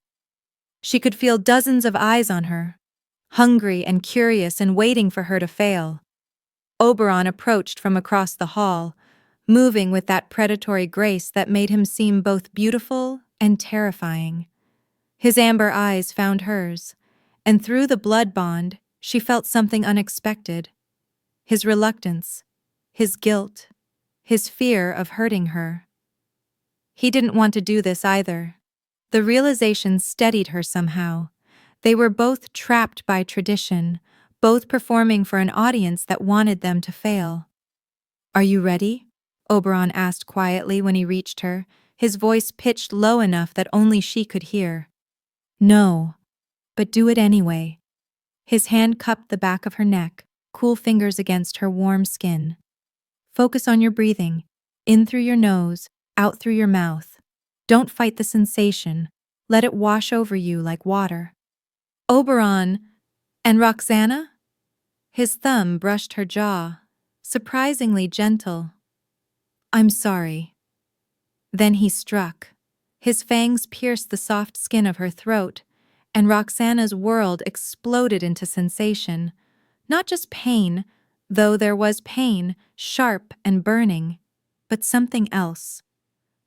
She could feel dozens of eyes on her, hungry and curious and waiting for her to fail. Oberon approached from across the hall, moving with that predatory grace that made him seem both beautiful and terrifying. His amber eyes found hers, and through the blood bond, she felt something unexpected. His reluctance, his guilt, his fear of hurting her. He didn't want to do this either. The realization steadied her somehow. They were both trapped by tradition, both performing for an audience that wanted them to fail. "Are you ready?" Oberon asked quietly when he reached her, his voice pitched low enough that only she could hear. "No, but do it anyway." His hand cupped the back of her neck, cool fingers against her warm skin. "Focus on your breathing, in through your nose, out through your mouth. Don't fight the sensation, let it wash over you like water." "Oberon, and Roxana?" His thumb brushed her jaw, surprisingly gentle. "I'm sorry." Then he struck. His fangs pierced the soft skin of her throat, and Roxana's world exploded into sensation. Not just pain, though there was pain, sharp and burning, but something else.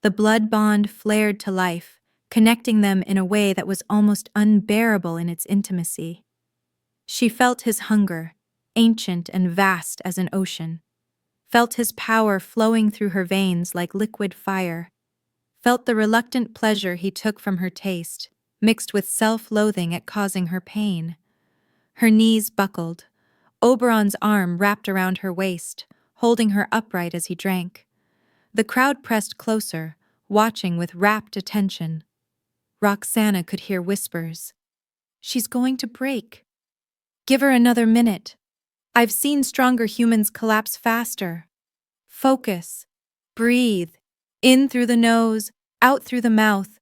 The blood bond flared to life, connecting them in a way that was almost unbearable in its intimacy. She felt his hunger, ancient and vast as an ocean. Felt his power flowing through her veins like liquid fire. Felt the reluctant pleasure he took from her taste, mixed with self-loathing at causing her pain. Her knees buckled. Oberon's arm wrapped around her waist, holding her upright as he drank. The crowd pressed closer, watching with rapt attention. Roxana could hear whispers. "She's going to break. Give her another minute. I've seen stronger humans collapse faster. Focus. Breathe. In through the nose, out through the mouth."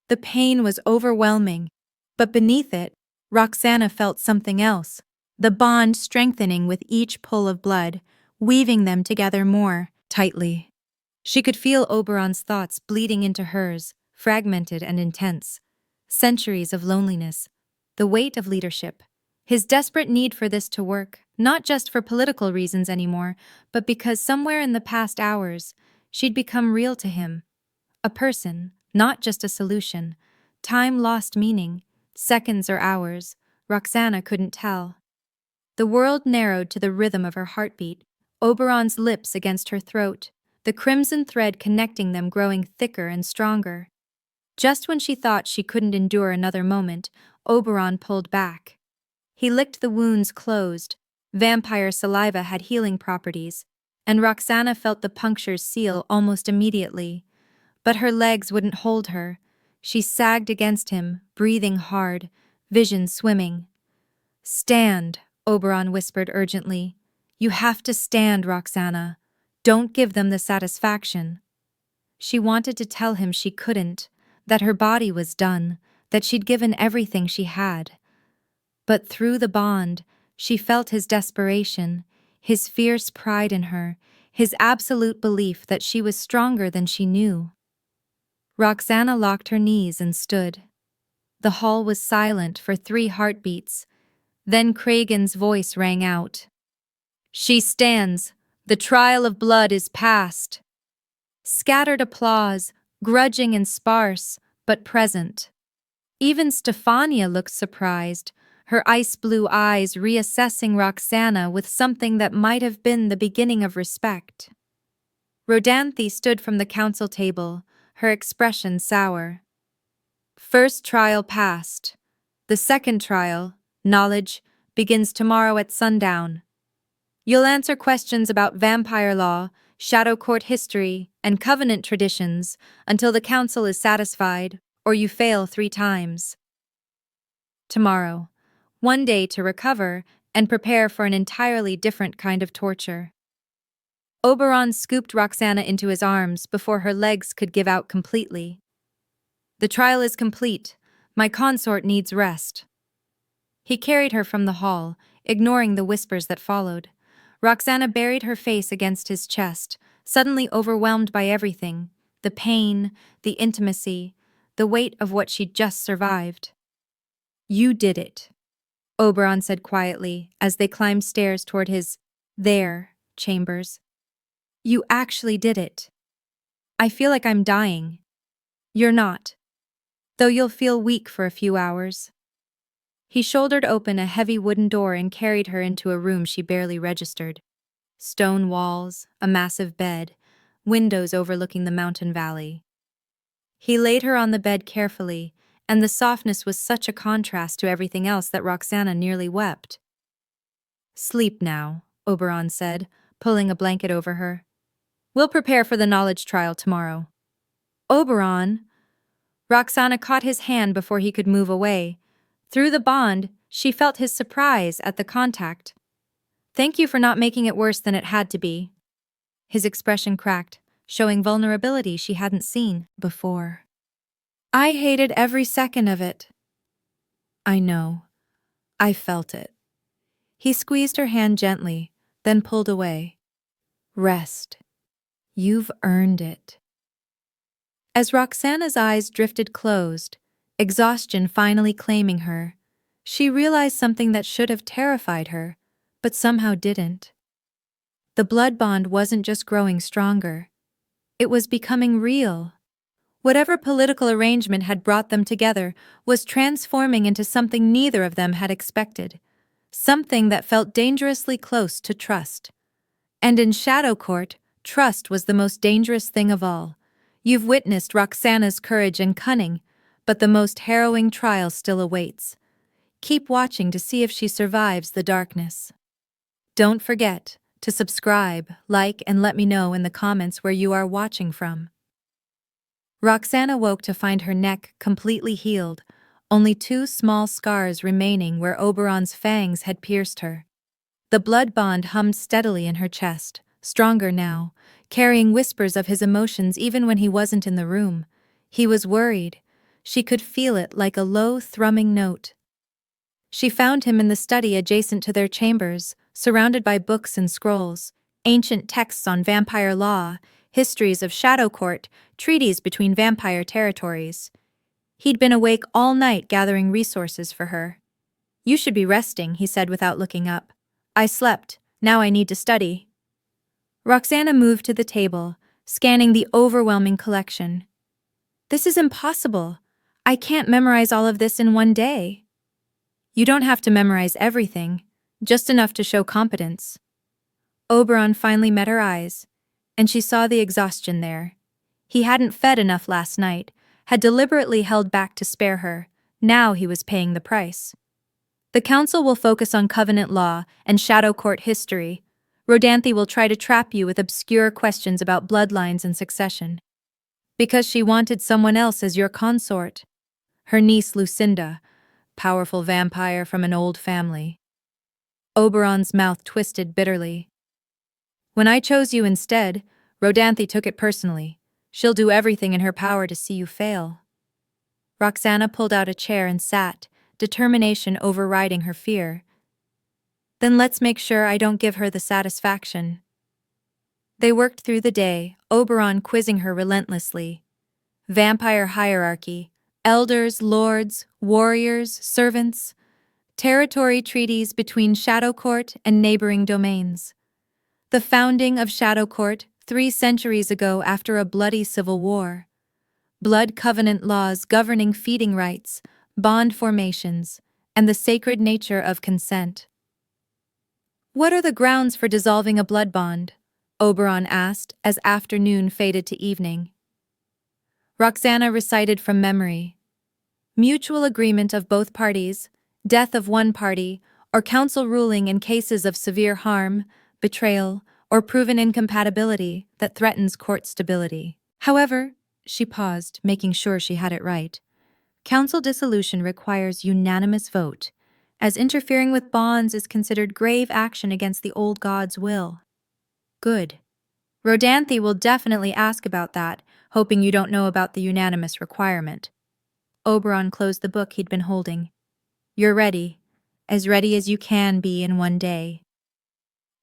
The pain was overwhelming, but beneath it, Roxana felt something else, the bond strengthening with each pull of blood, weaving them together more tightly. She could feel Oberon's thoughts bleeding into hers, fragmented and intense. Centuries of loneliness, the weight of leadership, his desperate need for this to work, not just for political reasons anymore, but because somewhere in the past hours, she'd become real to him. A person, not just a solution. Time lost meaning, seconds or hours, Roxana couldn't tell. The world narrowed to the rhythm of her heartbeat, Oberon's lips against her throat, the crimson thread connecting them growing thicker and stronger. Just when she thought she couldn't endure another moment, Oberon pulled back. He licked the wounds closed. Vampire saliva had healing properties, and Roxana felt the punctures seal almost immediately. But her legs wouldn't hold her. She sagged against him, breathing hard, vision swimming. "Stand," Oberon whispered urgently. "You have to stand, Roxana. Don't give them the satisfaction." She wanted to tell him she couldn't, that her body was done, that she'd given everything she had. But through the bond, she felt his desperation, his fierce pride in her, his absolute belief that she was stronger than she knew. Roxana locked her knees and stood. The hall was silent for 3 heartbeats. Then Kragan's voice rang out. "She stands. The trial of blood is past." Scattered applause, grudging and sparse, but present. Even Stefania looked surprised, her ice-blue eyes reassessing Roxana with something that might have been the beginning of respect. Rodanthe stood from the council table, her expression sour. "First trial passed. The second trial, knowledge, begins tomorrow at sundown. You'll answer questions about vampire law, shadow court history, and covenant traditions until the council is satisfied, or you fail 3 times. Tomorrow, 1 day to recover and prepare for an entirely different kind of torture." Oberon scooped Roxana into his arms before her legs could give out completely. "The trial is complete. My consort needs rest." He carried her from the hall, ignoring the whispers that followed. Roxana buried her face against his chest, suddenly overwhelmed by everything, the pain, the intimacy, the weight of what she'd just survived. "You did it," Oberon said quietly as they climbed stairs toward his chambers. "You actually did it. I feel like I'm dying. You're not. Though you'll feel weak for a few hours." He shouldered open a heavy wooden door and carried her into a room she barely registered. Stone walls, a massive bed, windows overlooking the mountain valley. He laid her on the bed carefully, and the softness was such a contrast to everything else that Roxana nearly wept. "Sleep now," Oberon said, pulling a blanket over her. "We'll prepare for the knowledge trial tomorrow." "Oberon!" Roxana caught his hand before he could move away. Through the bond, she felt his surprise at the contact. "Thank you for not making it worse than it had to be." His expression cracked, showing vulnerability she hadn't seen before. "I hated every second of it." "I know. I felt it." He squeezed her hand gently, then pulled away. "Rest. You've earned it." As Roxana's eyes drifted closed, exhaustion finally claiming her, she realized something that should have terrified her, but somehow didn't. The blood bond wasn't just growing stronger. It was becoming real. Whatever political arrangement had brought them together was transforming into something neither of them had expected, something that felt dangerously close to trust. And in Shadow Court, trust was the most dangerous thing of all. You've witnessed Roxana's courage and cunning, but the most harrowing trial still awaits. Keep watching to see if she survives the darkness. Don't forget to subscribe, like, and let me know in the comments where you are watching from. Roxana woke to find her neck completely healed, only 2 small scars remaining where Oberon's fangs had pierced her. The blood bond hummed steadily in her chest, stronger now, carrying whispers of his emotions even when he wasn't in the room. He was worried. She could feel it like a low, thrumming note. She found him in the study adjacent to their chambers, surrounded by books and scrolls, ancient texts on vampire law, histories of Shadow Court, treaties between vampire territories. He'd been awake all night gathering resources for her. "You should be resting," he said without looking up. "I slept. Now I need to study." Roxana moved to the table, scanning the overwhelming collection. "This is impossible. I can't memorize all of this in one day." "You don't have to memorize everything, just enough to show competence." Oberon finally met her eyes, and she saw the exhaustion there. He hadn't fed enough last night, had deliberately held back to spare her. Now he was paying the price. "The Council will focus on Covenant law and Shadow Court history. Rodanthe will try to trap you with obscure questions about bloodlines and succession. Because she wanted someone else as your consort. Her niece Lucinda, powerful vampire from an old family." Oberon's mouth twisted bitterly. "When I chose you instead, Rodanthe took it personally. She'll do everything in her power to see you fail." Roxana pulled out a chair and sat, determination overriding her fear. "Then let's make sure I don't give her the satisfaction." They worked through the day, Oberon quizzing her relentlessly. Vampire hierarchy, elders, lords, warriors, servants, territory treaties between Shadow Court and neighboring domains. The founding of Shadow Court 3 centuries ago after a bloody civil war. Blood covenant laws governing feeding rights, bond formations, and the sacred nature of consent. "What are the grounds for dissolving a blood bond?" Oberon asked as afternoon faded to evening. Roxana recited from memory. "Mutual agreement of both parties, death of one party, or council ruling in cases of severe harm, betrayal, or proven incompatibility that threatens court stability." However, she paused, making sure she had it right. "Council dissolution requires unanimous vote, as interfering with bonds is considered grave action against the old god's will." "Good. Rodanthe will definitely ask about that, hoping you don't know about the unanimous requirement." Oberon closed the book he'd been holding. "You're ready. As ready as you can be in one day."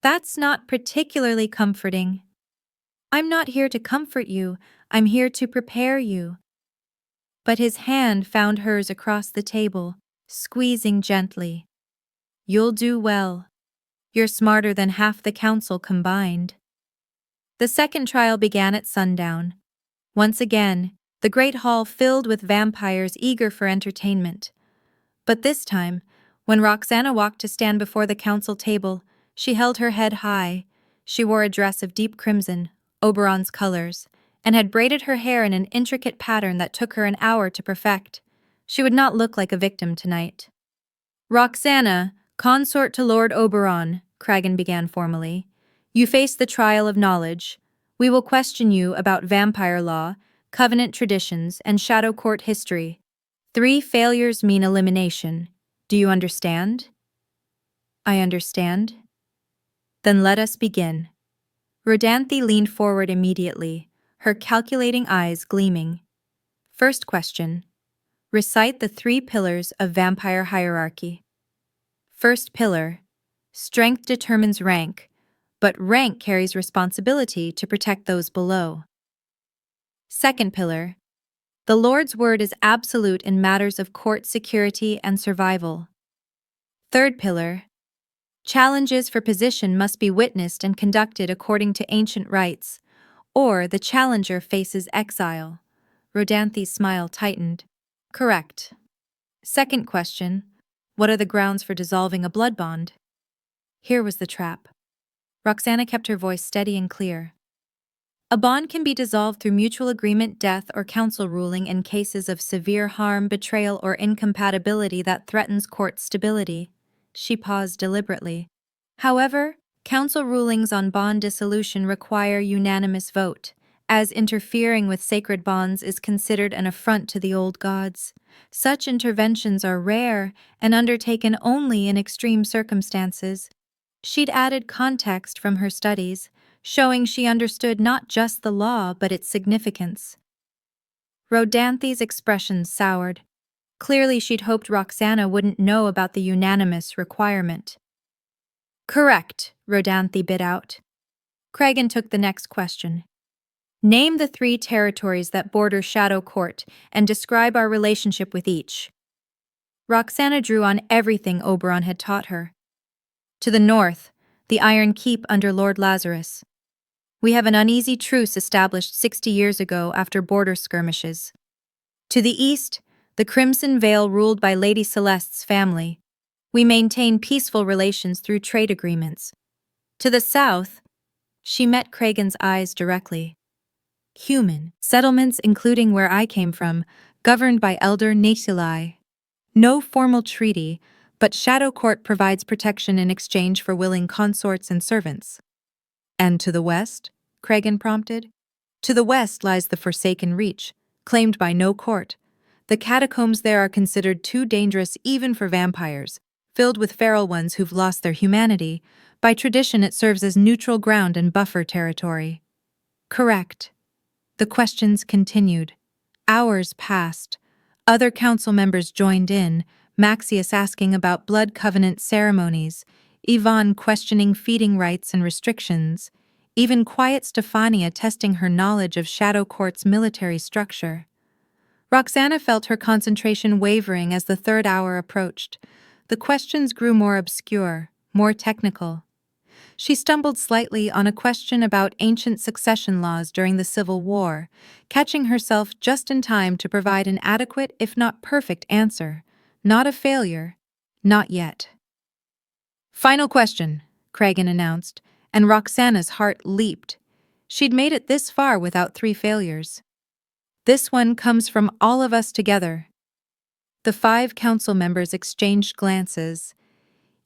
"That's not particularly comforting." "I'm not here to comfort you. I'm here to prepare you." But his hand found hers across the table, squeezing gently. "You'll do well. You're smarter than half the council combined." The second trial began at sundown. Once again, the great hall filled with vampires eager for entertainment. But this time, When Roxana walked to stand before the council table, she held her head high. She wore a dress of deep crimson, Oberon's colors, and had braided her hair in an intricate pattern that took her an hour to perfect. She would not look like a victim tonight. Roxana, consort to Lord Oberon, Kragan began formally. You face the trial of knowledge. We will question you about vampire law, covenant traditions, and Shadow Court history. 3 failures mean elimination. Do you understand? I understand. Then let us begin. Rodanthe leaned forward immediately, her calculating eyes gleaming. First question. Recite the 3 pillars of vampire hierarchy. First pillar. Strength determines rank, but rank carries responsibility to protect those below. Second pillar. The Lord's word is absolute in matters of court security and survival. Third pillar. Challenges for position must be witnessed and conducted according to ancient rites, or the challenger faces exile. Rodanthe's smile tightened. Correct. Second question. What are the grounds for dissolving a blood bond? Here was the trap. Roxana kept her voice steady and clear. A bond can be dissolved through mutual agreement, death, or council ruling in cases of severe harm, betrayal, or incompatibility that threatens court stability. She paused deliberately. However, council rulings on bond dissolution require unanimous vote, as interfering with sacred bonds is considered an affront to the old gods. Such interventions are rare and undertaken only in extreme circumstances. She'd added context from her studies, showing she understood not just the law but its significance. Rodanthe's expression soured. Clearly she'd hoped Roxana wouldn't know about the unanimous requirement. Correct, Rodanthe bit out. Kragan took the next question. Name the 3 territories that border Shadow Court and describe our relationship with each. Roxana drew on everything Oberon had taught her. To the north, the Iron Keep under Lord Lazarus. We have an uneasy truce established 60 years ago after border skirmishes. To the east, the Crimson Vale ruled by Lady Celeste's family. We maintain peaceful relations through trade agreements. To the south, she met Kragan's eyes directly. Human settlements, including where I came from, governed by Elder Nasilai. No formal treaty, but Shadow Court provides protection in exchange for willing consorts and servants. And to the west? Kragan prompted. To the west lies the Forsaken Reach, claimed by no court. The catacombs there are considered too dangerous even for vampires, filled with feral ones who've lost their humanity. By tradition it serves as neutral ground and buffer territory. Correct. The questions continued. Hours passed. Other council members joined in, Maxius asking about blood covenant ceremonies, Yvonne questioning feeding rights and restrictions, even quiet Stefania testing her knowledge of Shadow Court's military structure. Roxana felt her concentration wavering as the 3rd hour approached. The questions grew more obscure, more technical. She stumbled slightly on a question about ancient succession laws during the Civil War, catching herself just in time to provide an adequate, if not perfect, answer. Not a failure. Not yet. Final question, Kragan announced, and Roxana's heart leaped. She'd made it this far without 3 failures. This one comes from all of us together. The 5 council members exchanged glances.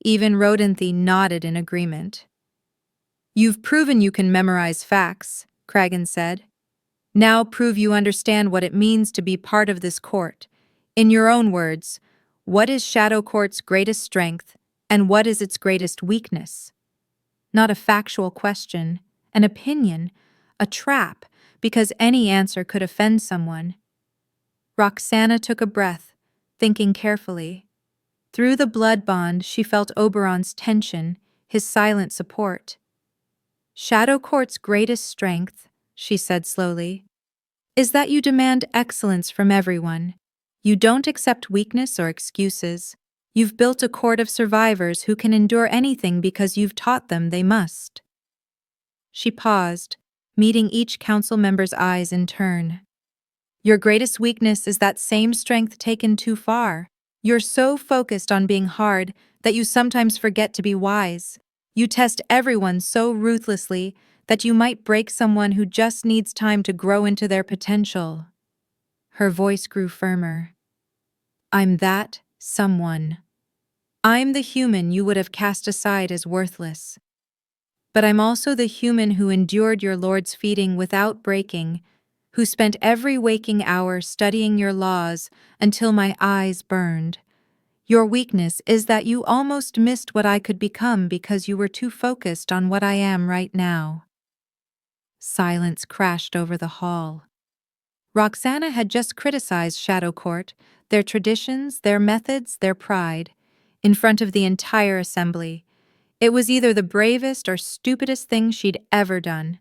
Even Rodanthe nodded in agreement. You've proven you can memorize facts, Kragan said. Now prove you understand what it means to be part of this court. In your own words, what is Shadow Court's greatest strength, and what is its greatest weakness? Not a factual question, an opinion, a trap, because any answer could offend someone. Roxana took a breath, thinking carefully. Through the blood bond, she felt Oberon's tension, his silent support. Shadow Court's greatest strength, she said slowly, is that you demand excellence from everyone. You don't accept weakness or excuses. You've built a court of survivors who can endure anything because you've taught them they must. She paused, meeting each council member's eyes in turn. Your greatest weakness is that same strength taken too far, You're so focused on being hard that you sometimes forget to be wise. You test everyone so ruthlessly that you might break someone who just needs time to grow into their potential. Her voice grew firmer. I'm that someone. I'm the human you would have cast aside as worthless. But I'm also the human who endured your Lord's feeding without breaking, who spent every waking hour studying your laws until my eyes burned. Your weakness is that you almost missed what I could become because you were too focused on what I am right now. Silence crashed over the hall. Roxana had just criticized Shadow Court, their traditions, their methods, their pride, in front of the entire assembly. It was either the bravest or stupidest thing she'd ever done.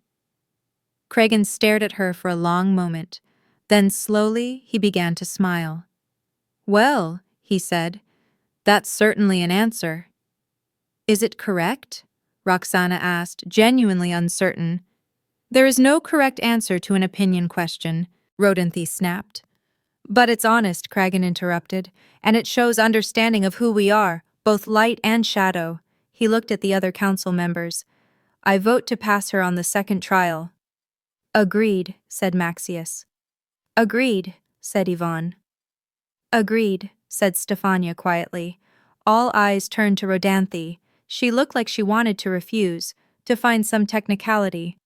Cregan stared at her for a long moment. Then slowly he began to smile. Well, he said, that's certainly an answer. Is it correct? Roxana asked, genuinely uncertain. There is no correct answer to an opinion question, Rodanthe snapped. But it's honest, Cregan interrupted, and it shows understanding of who we are, both light and shadow. He looked at the other council members. I vote to pass her on the second trial. Agreed, said Maxius. Agreed, said Yvonne. Agreed, said Stefania quietly. All eyes turned to Rodanthe. She looked like she wanted to refuse, to find some technicality.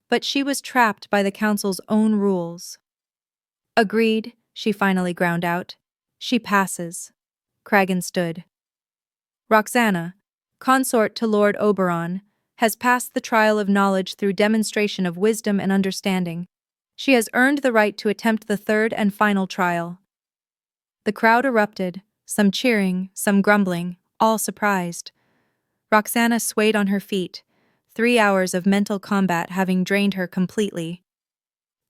But she was trapped by the council's own rules. Agreed, she finally ground out. She passes. Cregan stood. Roxana, consort to Lord Oberon, has passed the trial of knowledge through demonstration of wisdom and understanding. She has earned the right to attempt the third and final trial. The crowd erupted, some cheering, some grumbling, all surprised. Roxana swayed on her feet, 3 hours of mental combat having drained her completely.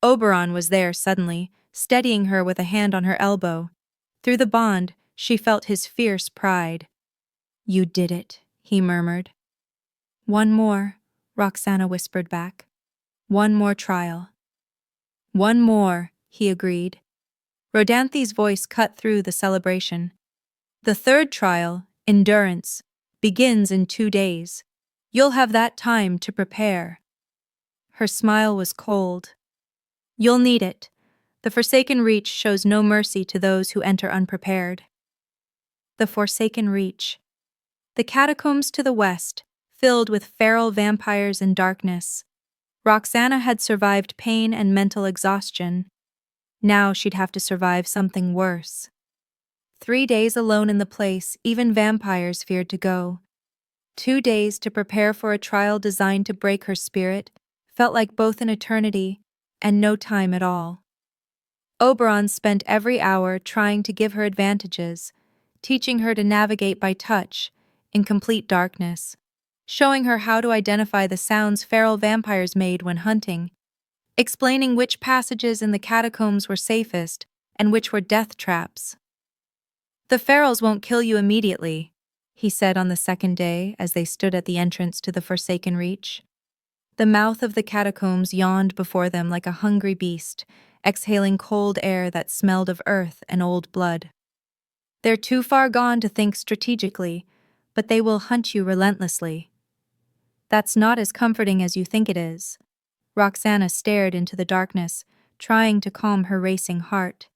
Oberon was there suddenly, steadying her with a hand on her elbow. Through the bond, she felt his fierce pride. You did it, he murmured. One more, Roxana whispered back. One more trial. One more, he agreed. Rodanthe's voice cut through the celebration. The third trial, endurance, begins in 2 days. You'll have that time to prepare. Her smile was cold. You'll need it. The Forsaken Reach shows no mercy to those who enter unprepared. The Forsaken Reach. The catacombs to the west, filled with feral vampires and darkness. Roxana had survived pain and mental exhaustion. Now she'd have to survive something worse. 3 days alone in the place, even vampires feared to go. 2 days to prepare for a trial designed to break her spirit felt like both an eternity and no time at all. Oberon spent every hour trying to give her advantages, teaching her to navigate by touch, in complete darkness, showing her how to identify the sounds feral vampires made when hunting, explaining which passages in the catacombs were safest and which were death traps. The ferals won't kill you immediately, he said on the second day as they stood at the entrance to the Forsaken Reach. The mouth of the catacombs yawned before them like a hungry beast, exhaling cold air that smelled of earth and old blood. They're too far gone to think strategically, but they will hunt you relentlessly. That's not as comforting as you think it is. Roxana stared into the darkness, trying to calm her racing heart.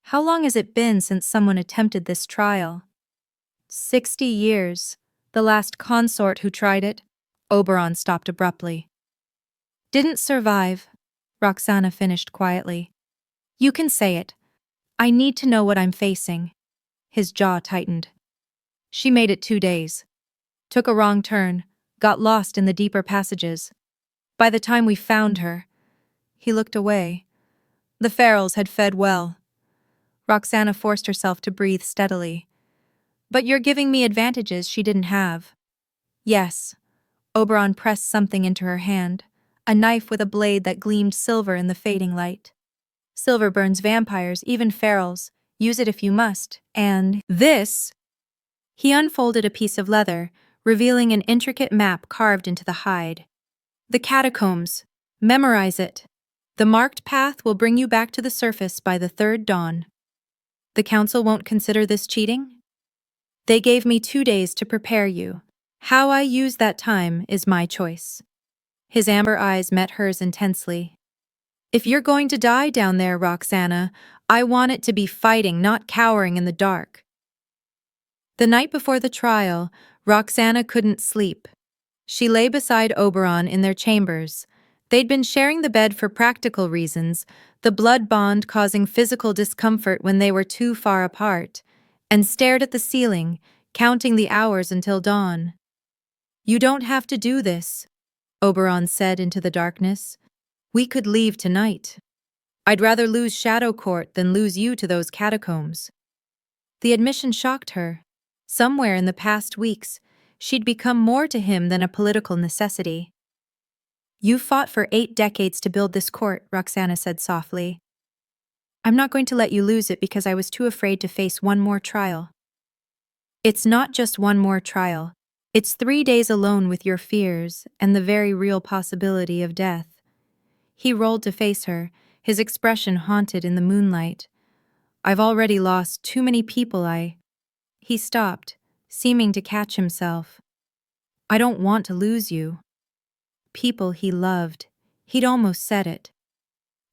How long has it been since someone attempted this trial? 60 years. The last consort who tried it. Oberon stopped abruptly. Didn't survive, Roxana finished quietly. You can say it. I need to know what I'm facing. His jaw tightened. She made it 2 days. Took a wrong turn, got lost in the deeper passages. By the time we found her, he looked away. The ferals had fed well. Roxana forced herself to breathe steadily. But you're giving me advantages she didn't have. Yes. Oberon pressed something into her hand, a knife with a blade that gleamed silver in the fading light. Silver burns vampires, even ferals. Use it if you must. And this... He unfolded a piece of leather, revealing an intricate map carved into the hide. The catacombs. Memorize it. The marked path will bring you back to the surface by the third dawn. The council won't consider this cheating? They gave me 2 days to prepare you. How I use that time is my choice. His amber eyes met hers intensely. If you're going to die down there, Roxana, I want it to be fighting, not cowering in the dark. The night before the trial, Roxana couldn't sleep. She lay beside Oberon in their chambers. They'd been sharing the bed for practical reasons, the blood bond causing physical discomfort when they were too far apart, and stared at the ceiling, counting the hours until dawn. You don't have to do this, Oberon said into the darkness. We could leave tonight. I'd rather lose Shadow Court than lose you to those catacombs. The admission shocked her. Somewhere in the past weeks, she'd become more to him than a political necessity. You fought for 8 decades to build this court, Roxana said softly. I'm not going to let you lose it because I was too afraid to face one more trial. It's not just one more trial. It's 3 days alone with your fears and the very real possibility of death. He rolled to face her, his expression haunted in the moonlight. I've already lost too many people. He stopped, seeming to catch himself. I don't want to lose you. People he loved. He'd almost said it.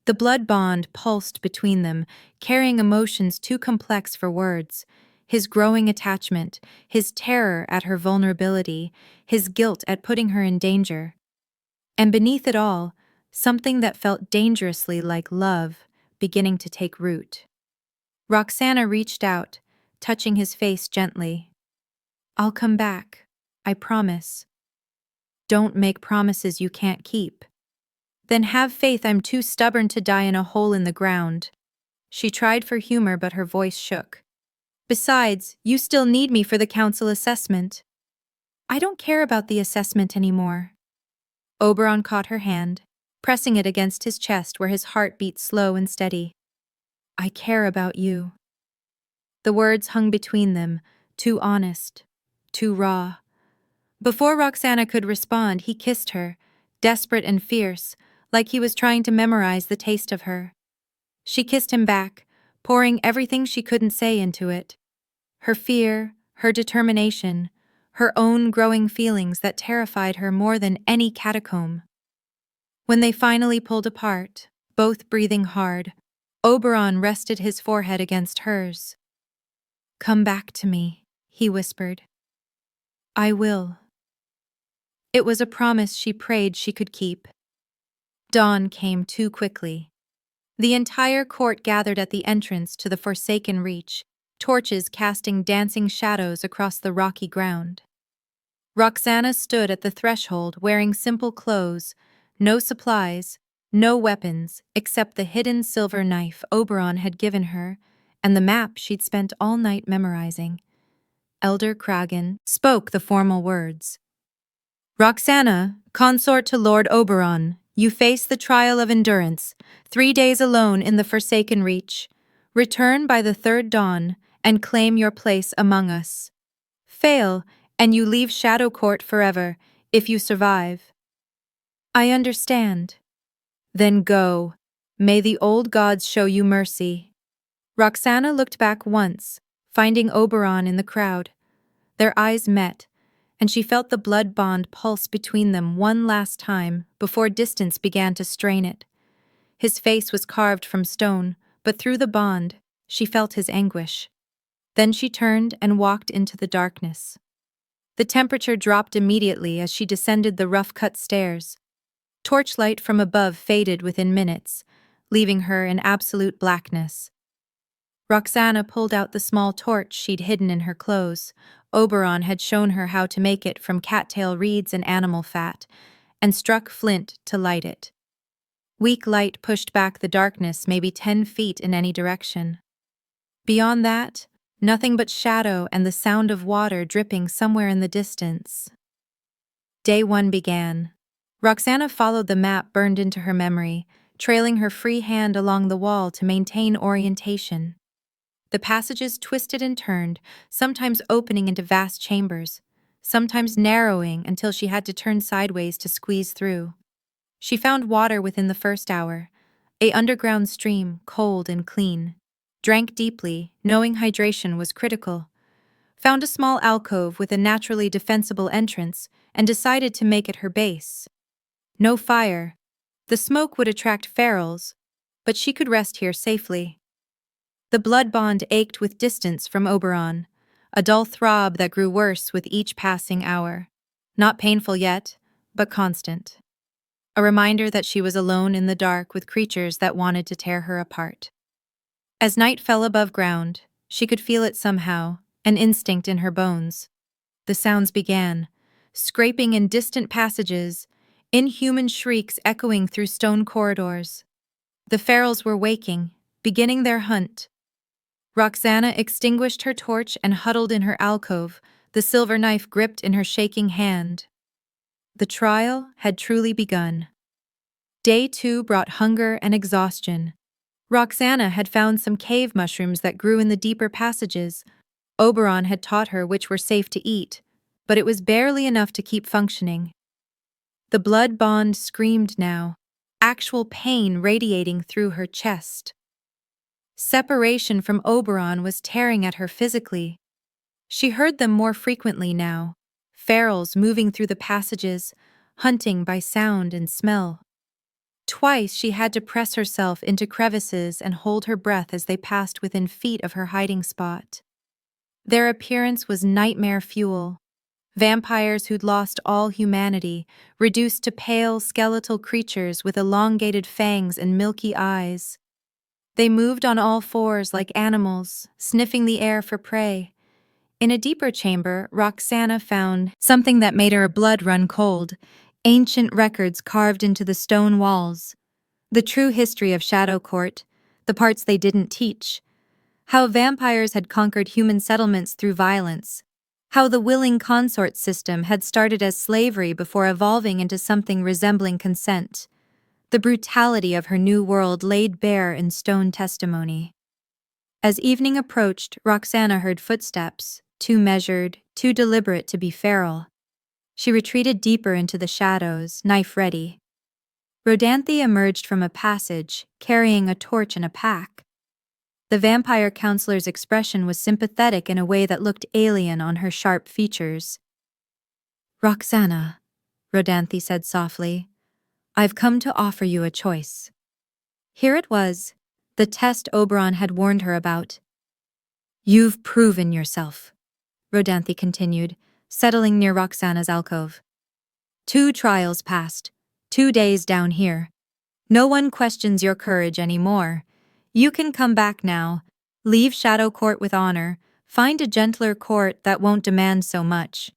The blood bond pulsed between them, carrying emotions too complex for words. His growing attachment, his terror at her vulnerability, his guilt at putting her in danger. And beneath it all, something that felt dangerously like love beginning to take root. Roxana reached out, touching his face gently. I'll come back, I promise. Don't make promises you can't keep. Then have faith I'm too stubborn to die in a hole in the ground. She tried for humor, but her voice shook. Besides, you still need me for the council assessment. I don't care about the assessment anymore. Oberon caught her hand, pressing it against his chest where his heart beat slow and steady. I care about you. The words hung between them, too honest, too raw. Before Roxana could respond, he kissed her, desperate and fierce, like he was trying to memorize the taste of her. She kissed him back, pouring everything she couldn't say into it. Her fear, her determination, her own growing feelings that terrified her more than any catacomb. When they finally pulled apart, both breathing hard, Oberon rested his forehead against hers. Come back to me, he whispered. I will. It was a promise she prayed she could keep. Dawn came too quickly. The entire court gathered at the entrance to the Forsaken Reach, torches casting dancing shadows across the rocky ground. Roxana stood at the threshold wearing simple clothes, no supplies, no weapons except the hidden silver knife Oberon had given her and the map she'd spent all night memorizing. Elder Kragan spoke the formal words. Roxana, consort to Lord Oberon, you face the trial of endurance, 3 days alone in the Forsaken Reach. Return by the 3rd dawn and claim your place among us. Fail, and you leave Shadow Court forever, if you survive. I understand. Then go. May the old gods show you mercy. Roxana looked back once, finding Oberon in the crowd. Their eyes met, and she felt the blood bond pulse between them one last time before distance began to strain it. His face was carved from stone, but through the bond, she felt his anguish. Then she turned and walked into the darkness. The temperature dropped immediately as she descended the rough-cut stairs. Torchlight from above faded within minutes, leaving her in absolute blackness. Roxana pulled out the small torch she'd hidden in her clothes. Oberon had shown her how to make it from cattail reeds and animal fat, and struck flint to light it. Weak light pushed back the darkness maybe 10 feet in any direction. Beyond that, nothing but shadow and the sound of water dripping somewhere in the distance. Day 1 began. Roxana followed the map burned into her memory, trailing her free hand along the wall to maintain orientation. The passages twisted and turned, sometimes opening into vast chambers, sometimes narrowing until she had to turn sideways to squeeze through. She found water within the first hour, an underground stream, cold and clean. drank deeply, knowing hydration was critical, found a small alcove with a naturally defensible entrance, and decided to make it her base. No fire. The smoke would attract ferals, but she could rest here safely. The blood bond ached with distance from Oberon, a dull throb that grew worse with each passing hour. Not painful yet, but constant. A reminder that she was alone in the dark with creatures that wanted to tear her apart. As night fell above ground, she could feel it somehow, an instinct in her bones. The sounds began, scraping in distant passages, inhuman shrieks echoing through stone corridors. The ferals were waking, beginning their hunt. Roxana extinguished her torch and huddled in her alcove, the silver knife gripped in her shaking hand. The trial had truly begun. Day 2 brought hunger and exhaustion. Roxana had found some cave mushrooms that grew in the deeper passages. Oberon had taught her which were safe to eat, but it was barely enough to keep functioning. The blood bond screamed now, actual pain radiating through her chest. Separation from Oberon was tearing at her physically. She heard them more frequently now, ferals moving through the passages, hunting by sound and smell. Twice she had to press herself into crevices and hold her breath as they passed within feet of her hiding spot. Their appearance was nightmare fuel. Vampires who'd lost all humanity, reduced to pale, skeletal creatures with elongated fangs and milky eyes. They moved on all fours like animals, sniffing the air for prey. In a deeper chamber, Roxana found something that made her blood run cold, ancient records carved into the stone walls. The true history of Shadow Court, the parts they didn't teach. How vampires had conquered human settlements through violence. How the willing consort system had started as slavery before evolving into something resembling consent. The brutality of her new world laid bare in stone testimony. As evening approached, Roxana heard footsteps, too measured, too deliberate to be feral. She retreated deeper into the shadows, knife ready. Rodanthe emerged from a passage, carrying a torch and a pack. The vampire counselor's expression was sympathetic in a way that looked alien on her sharp features. "Roxana," Rodanthe said softly, "I've come to offer you a choice." Here it was, the test Oberon had warned her about. "You've proven yourself," Rodanthe continued, settling near Roxana's alcove. 2 trials passed, 2 days down here. No one questions your courage anymore. You can come back now, leave Shadow Court with honor, find a gentler court that won't demand so much.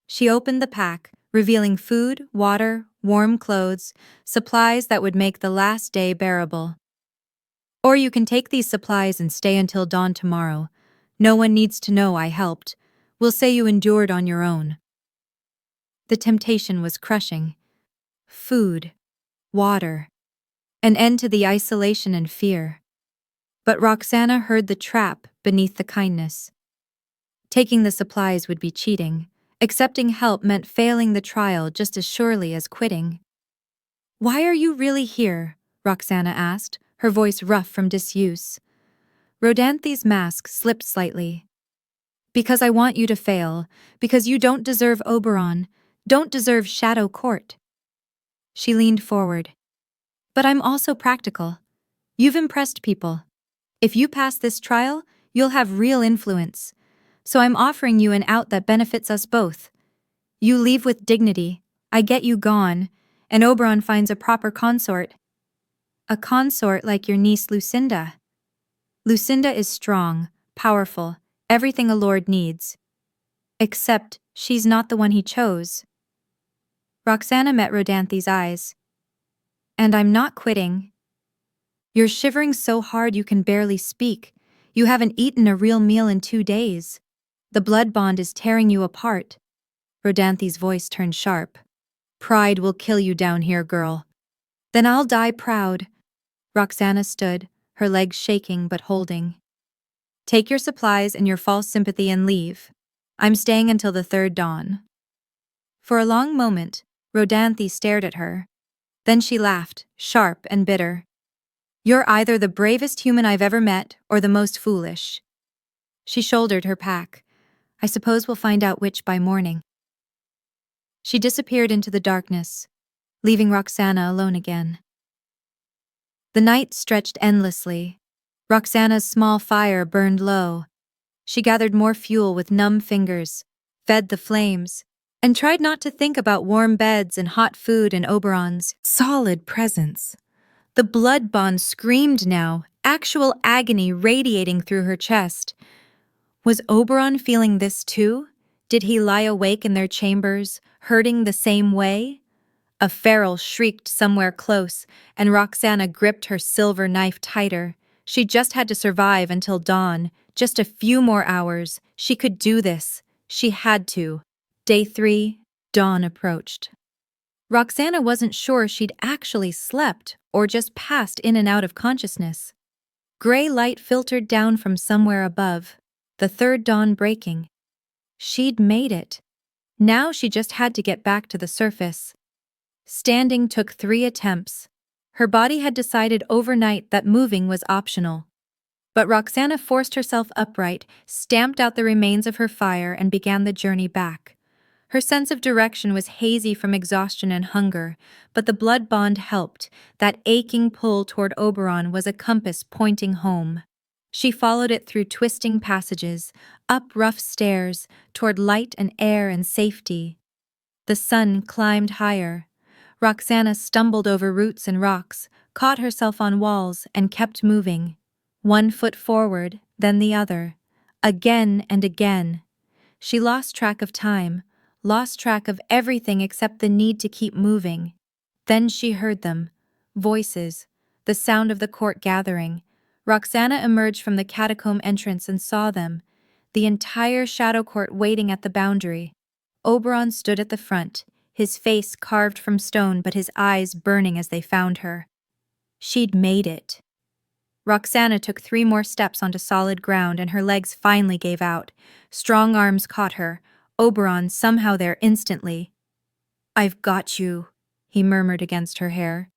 She opened the pack, revealing food, water, warm clothes, supplies that would make the last day bearable. Or you can take these supplies and stay until dawn tomorrow. No one needs to know I helped. We'll say you endured on your own. The temptation was crushing. Food, water, an end to the isolation and fear. But Roxana heard the trap beneath the kindness. Taking the supplies would be cheating. Accepting help meant failing the trial just as surely as quitting. "Why are you really here?" Roxana asked, her voice rough from disuse. Rodanthe's mask slipped slightly. "Because I want you to fail, because you don't deserve Oberon, don't deserve Shadow Court." She leaned forward. "But I'm also practical. You've impressed people. If you pass this trial, you'll have real influence. So I'm offering you an out that benefits us both. You leave with dignity, I get you gone, and Oberon finds a proper consort. A consort like your niece Lucinda. Lucinda is strong, powerful, everything a lord needs. Except she's not the one he chose." Roxana met Rodanthe's eyes. "And I'm not quitting." "You're shivering so hard you can barely speak. You haven't eaten a real meal in 2 days. The blood bond is tearing you apart." Rodanthe's voice turned sharp. "Pride will kill you down here, girl." "Then I'll die proud." Roxana stood, her legs shaking but holding. "Take your supplies and your false sympathy and leave. I'm staying until the 3rd dawn." For a long moment, Rodanthe stared at her. Then she laughed, sharp and bitter. You're either the bravest human I've ever met or the most foolish. She shouldered her pack. I suppose we'll find out which by morning. She disappeared into the darkness, leaving Roxana alone again. The night stretched endlessly. Roxana's small fire burned low. She gathered more fuel with numb fingers, fed the flames, and tried not to think about warm beds and hot food and Oberon's solid presence. The blood bond screamed now, actual agony radiating through her chest. Was Oberon feeling this too? Did he lie awake in their chambers, hurting the same way? A feral shrieked somewhere close, and Roxana gripped her silver knife tighter. She just had to survive until dawn, just a few more hours. She could do this. She had to. Day 3, dawn approached. Roxana wasn't sure she'd actually slept or just passed in and out of consciousness. Gray light filtered down from somewhere above, the third dawn breaking. She'd made it. Now she just had to get back to the surface. Standing took 3 attempts. Her body had decided overnight that moving was optional. But Roxana forced herself upright, stamped out the remains of her fire, and began the journey back. Her sense of direction was hazy from exhaustion and hunger, but the blood bond helped. That aching pull toward Oberon was a compass pointing home. She followed it through twisting passages, up rough stairs, toward light and air and safety. The sun climbed higher. Roxana stumbled over roots and rocks, caught herself on walls, and kept moving. 1 foot forward, then the other. Again and again. She lost track of time, lost track of everything except the need to keep moving. Then she heard them. Voices. The sound of the court gathering. Roxana emerged from the catacomb entrance and saw them. The entire shadow court waiting at the boundary. Oberon stood at the front, his face carved from stone but his eyes burning as they found her. She'd made it. Roxana took 3 more steps onto solid ground and her legs finally gave out. Strong arms caught her, Oberon somehow there instantly. "I've got you," he murmured against her hair.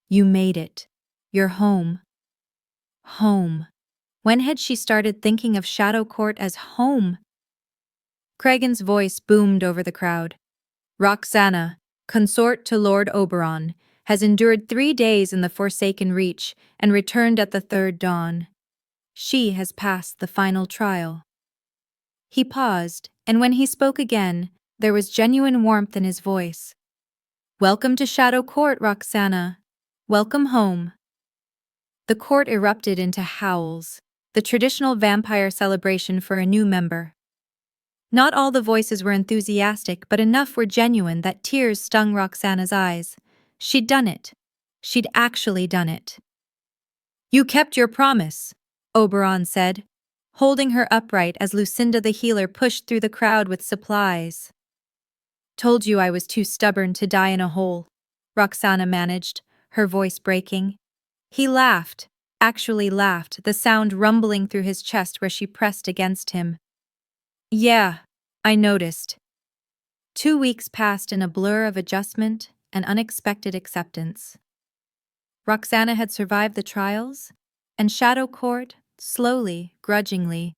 "You made it. You're home." Home. When had she started thinking of Shadow Court as home? Cregan's voice boomed over the crowd. "Roxana, consort to Lord Oberon, has endured 3 days in the Forsaken Reach and returned at the 3rd dawn. She has passed the final trial." He paused, and when he spoke again, there was genuine warmth in his voice. "Welcome to Shadow Court, Roxana. Welcome home." The court erupted into howls, the traditional vampire celebration for a new member. Not all the voices were enthusiastic, but enough were genuine that tears stung Roxana's eyes. She'd done it. She'd actually done it. "You kept your promise," Oberon said, holding her upright as Lucinda the healer pushed through the crowd with supplies. "Told you I was too stubborn to die in a hole," Roxana managed, her voice breaking. He laughed, actually laughed, the sound rumbling through his chest where she pressed against him. "Yeah, I noticed." 2 weeks passed in a blur of adjustment and unexpected acceptance. Roxana had survived the trials, and Shadow Court, slowly, grudgingly,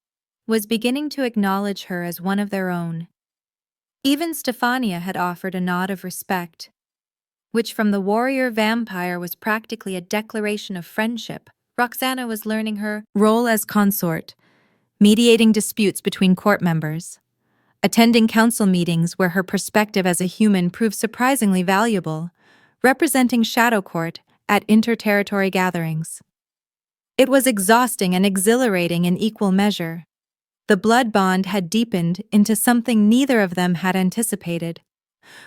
was beginning to acknowledge her as one of their own. Even Stefania had offered a nod of respect, which from the warrior vampire was practically a declaration of friendship. Roxana was learning her role as consort, mediating disputes between court members, attending council meetings where her perspective as a human proved surprisingly valuable, representing Shadow Court at inter-territory gatherings. It was exhausting and exhilarating in equal measure. The blood bond had deepened into something neither of them had anticipated.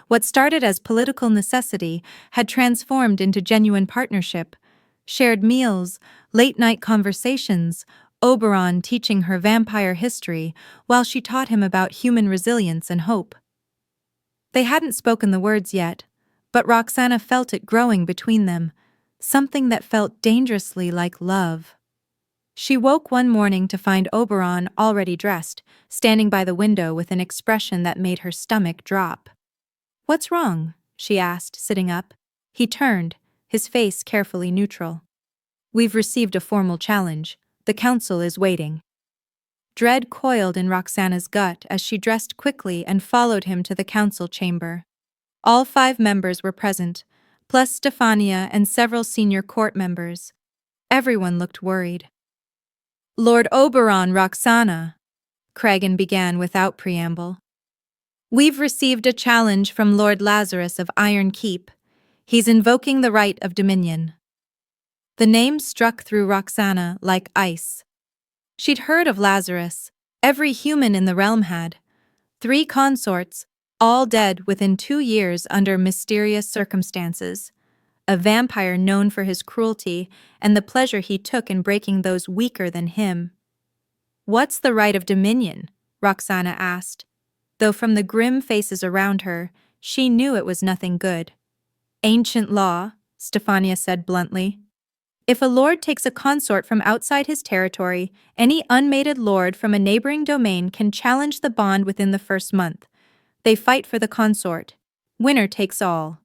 What started as political necessity had transformed into genuine partnership. Shared meals, late-night conversations, Oberon teaching her vampire history while she taught him about human resilience and hope. They hadn't spoken the words yet, but Roxana felt it growing between them, something that felt dangerously like love. She woke one morning to find Oberon already dressed, standing by the window with an expression that made her stomach drop. "What's wrong?" she asked, sitting up. He turned, his face carefully neutral. We've received a formal challenge. The council is waiting. Dread coiled in Roxana's gut as she dressed quickly and followed him to the council chamber. All 5 members were present, plus Stefania and several senior court members. Everyone looked worried. Lord Oberon, Roxana, Cregan began without preamble. We've received a challenge from Lord Lazarus of Iron Keep. He's invoking the right of dominion. The name struck through Roxana like ice. She'd heard of Lazarus. Every human in the realm had. 3 consorts, all dead within 2 years under mysterious circumstances. A vampire known for his cruelty and the pleasure he took in breaking those weaker than him. What's the right of dominion? Roxana asked, though from the grim faces around her, she knew it was nothing good. Ancient law, Stefania said bluntly. If a lord takes a consort from outside his territory, any unmated lord from a neighboring domain can challenge the bond within the first month. They fight for the consort. Winner takes all.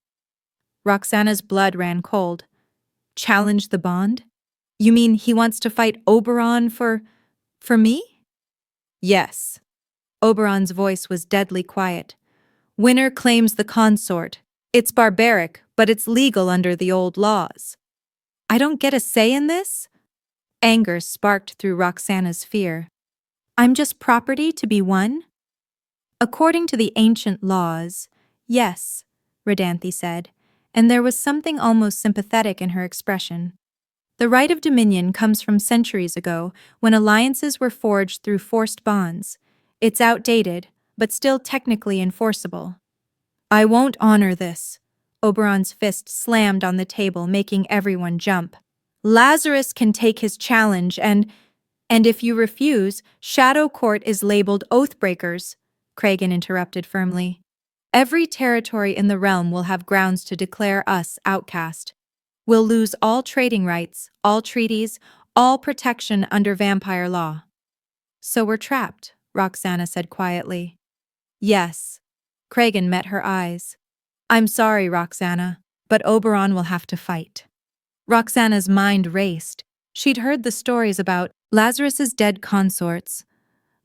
Roxana's blood ran cold. Challenge the bond? You mean he wants to fight Oberon for me? Yes. Oberon's voice was deadly quiet. Winner claims the consort. It's barbaric, but it's legal under the old laws. I don't get a say in this? Anger sparked through Roxana's fear. I'm just property to be won? According to the ancient laws, yes, Redanthi said, and there was something almost sympathetic in her expression. The right of dominion comes from centuries ago, when alliances were forged through forced bonds. It's outdated, but still technically enforceable. I won't honor this. Oberon's fist slammed on the table, making everyone jump. Lazarus can take his challenge and if you refuse, Shadow Court is labeled Oathbreakers, Cregan interrupted firmly. Every territory in the realm will have grounds to declare us outcast. We'll lose all trading rights, all treaties, all protection under vampire law. So we're trapped, Roxana said quietly. Yes. Cregan met her eyes. I'm sorry, Roxana, but Oberon will have to fight. Roxana's mind raced. She'd heard the stories about Lazarus's dead consorts.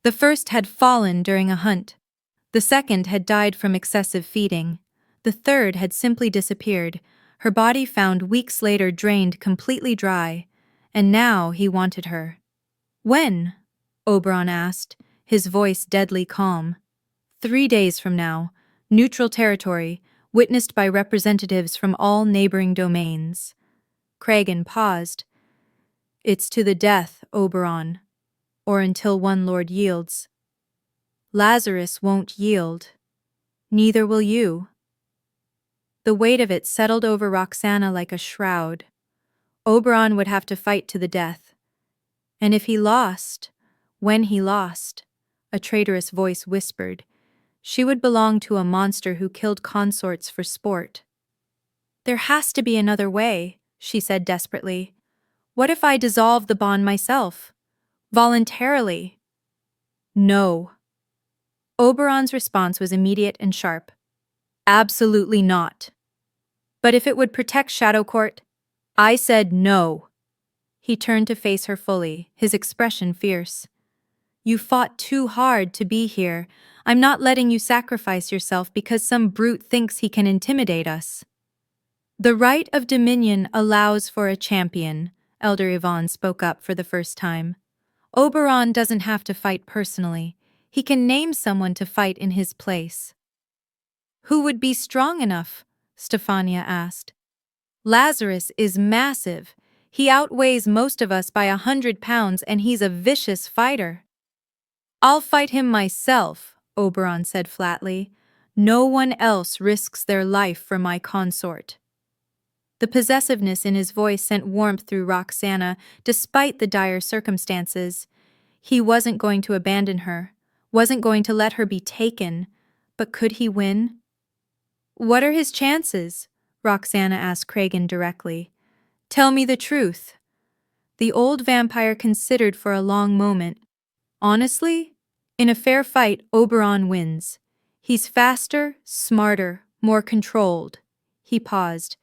The first had fallen during a hunt. The second had died from excessive feeding. The third had simply disappeared, her body found weeks later drained completely dry. And now he wanted her. When? Oberon asked, his voice deadly calm. 3 days from now, neutral territory, witnessed by representatives from all neighboring domains. Cregan paused. It's to the death, Oberon, or until one lord yields. Lazarus won't yield. Neither will you. The weight of it settled over Roxana like a shroud. Oberon would have to fight to the death. And if he lost, when he lost, a traitorous voice whispered, she would belong to a monster who killed consorts for sport. There has to be another way, she said desperately. What if I dissolve the bond myself? Voluntarily? No. Oberon's response was immediate and sharp. Absolutely not. But if it would protect Shadow Court? I said no. He turned to face her fully, his expression fierce. You fought too hard to be here. I'm not letting you sacrifice yourself because some brute thinks he can intimidate us. The right of dominion allows for a champion, Elder Yvonne spoke up for the first time. Oberon doesn't have to fight personally. He can name someone to fight in his place. Who would be strong enough? Stefania asked. Lazarus is massive. He outweighs most of us by 100 pounds and he's a vicious fighter. I'll fight him myself, Oberon said flatly. No one else risks their life for my consort. The possessiveness in his voice sent warmth through Roxana, despite the dire circumstances. He wasn't going to abandon her, wasn't going to let her be taken, but could he win? What are his chances? Roxana asked Cregan directly. Tell me the truth. The old vampire considered for a long moment. Honestly, in a fair fight, Oberon wins. He's faster, smarter, more controlled. He paused.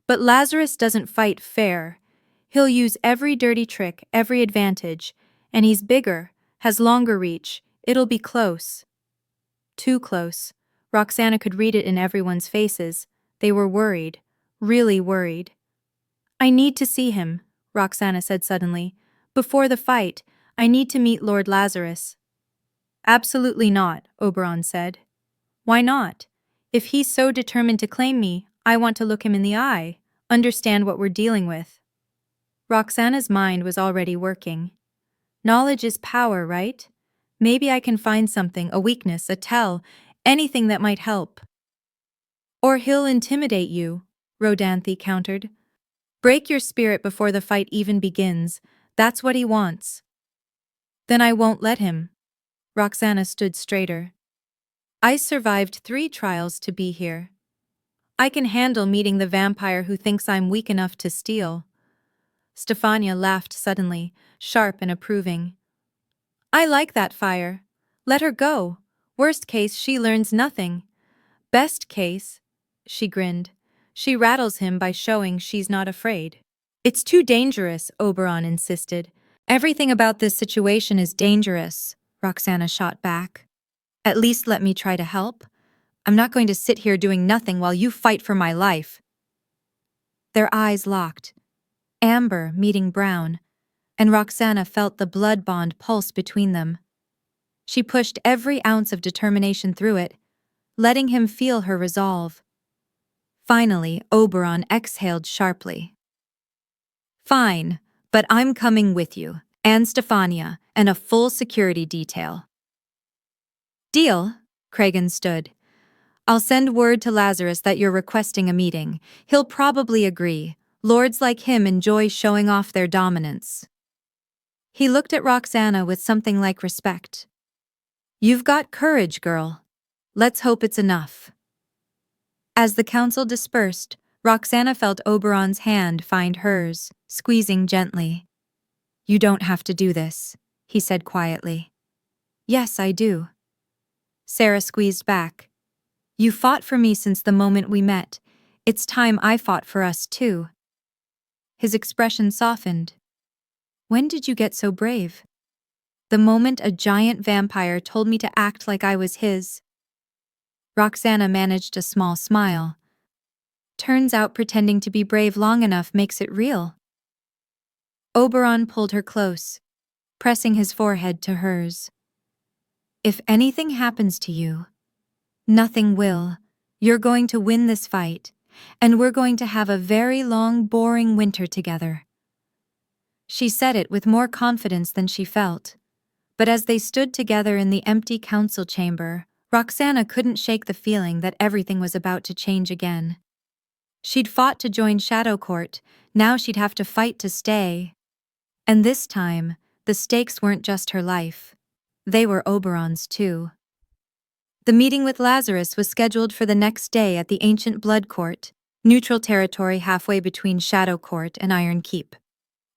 But Lazarus doesn't fight fair. He'll use every dirty trick, every advantage, and he's bigger, has longer reach. It'll be close. Too close. Roxana could read it in everyone's faces. They were worried. Really worried. I need to see him, Roxana said suddenly. Before the fight, I need to meet Lord Lazarus. Absolutely not, Oberon said. Why not? If he's so determined to claim me, I want to look him in the eye, understand what we're dealing with. Roxana's mind was already working. Knowledge is power, right? Maybe I can find something, a weakness, a tell, anything that might help. Or he'll intimidate you, Rodanthe countered. Break your spirit before the fight even begins. That's what he wants. Then I won't let him. Roxana stood straighter. I survived 3 trials to be here. I can handle meeting the vampire who thinks I'm weak enough to steal. Stefania laughed suddenly, sharp and approving. I like that fire. Let her go. Worst case, she learns nothing. Best case, she grinned. She rattles him by showing she's not afraid. It's too dangerous, Oberon insisted. Everything about this situation is dangerous, Roxana shot back. At least let me try to help. I'm not going to sit here doing nothing while you fight for my life. Their eyes locked. Amber meeting Brown, and Roxana felt the blood bond pulse between them. She pushed every ounce of determination through it, letting him feel her resolve. Finally, Oberon exhaled sharply. Fine, but I'm coming with you, and Stefania, and a full security detail. Deal, Kragan stood. I'll send word to Lazarus that you're requesting a meeting. He'll probably agree. Lords like him enjoy showing off their dominance. He looked at Roxana with something like respect. You've got courage, girl. Let's hope it's enough. As the council dispersed, Roxana felt Oberon's hand find hers, squeezing gently. You don't have to do this, he said quietly. Yes, I do. Sarah squeezed back. You fought for me since the moment we met. It's time I fought for us, too. His expression softened. When did you get so brave? The moment a giant vampire told me to act like I was his. Roxana managed a small smile. Turns out pretending to be brave long enough makes it real. Oberon pulled her close, pressing his forehead to hers. If anything happens to you, nothing will. You're going to win this fight, and we're going to have a very long, boring winter together. She said it with more confidence than she felt. But as they stood together in the empty council chamber, Roxana couldn't shake the feeling that everything was about to change again. She'd fought to join Shadow Court, now she'd have to fight to stay. And this time, the stakes weren't just her life. They were Oberon's too. The meeting with Lazarus was scheduled for the next day at the ancient Blood Court, neutral territory halfway between Shadow Court and Iron Keep.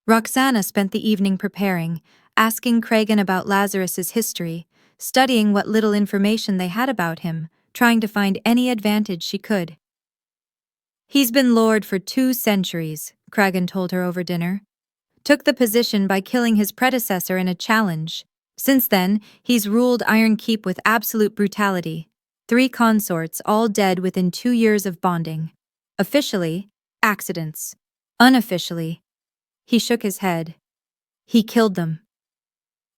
Roxana spent the evening preparing, asking Kragan about Lazarus's history, studying what little information they had about him, trying to find any advantage she could. He's been Lord for 2 centuries, Kragan told her over dinner. Took the position by killing his predecessor in a challenge. Since then, he's ruled Iron Keep with absolute brutality. 3 consorts, all dead within 2 years of bonding. Officially, accidents. Unofficially, he shook his head. He killed them.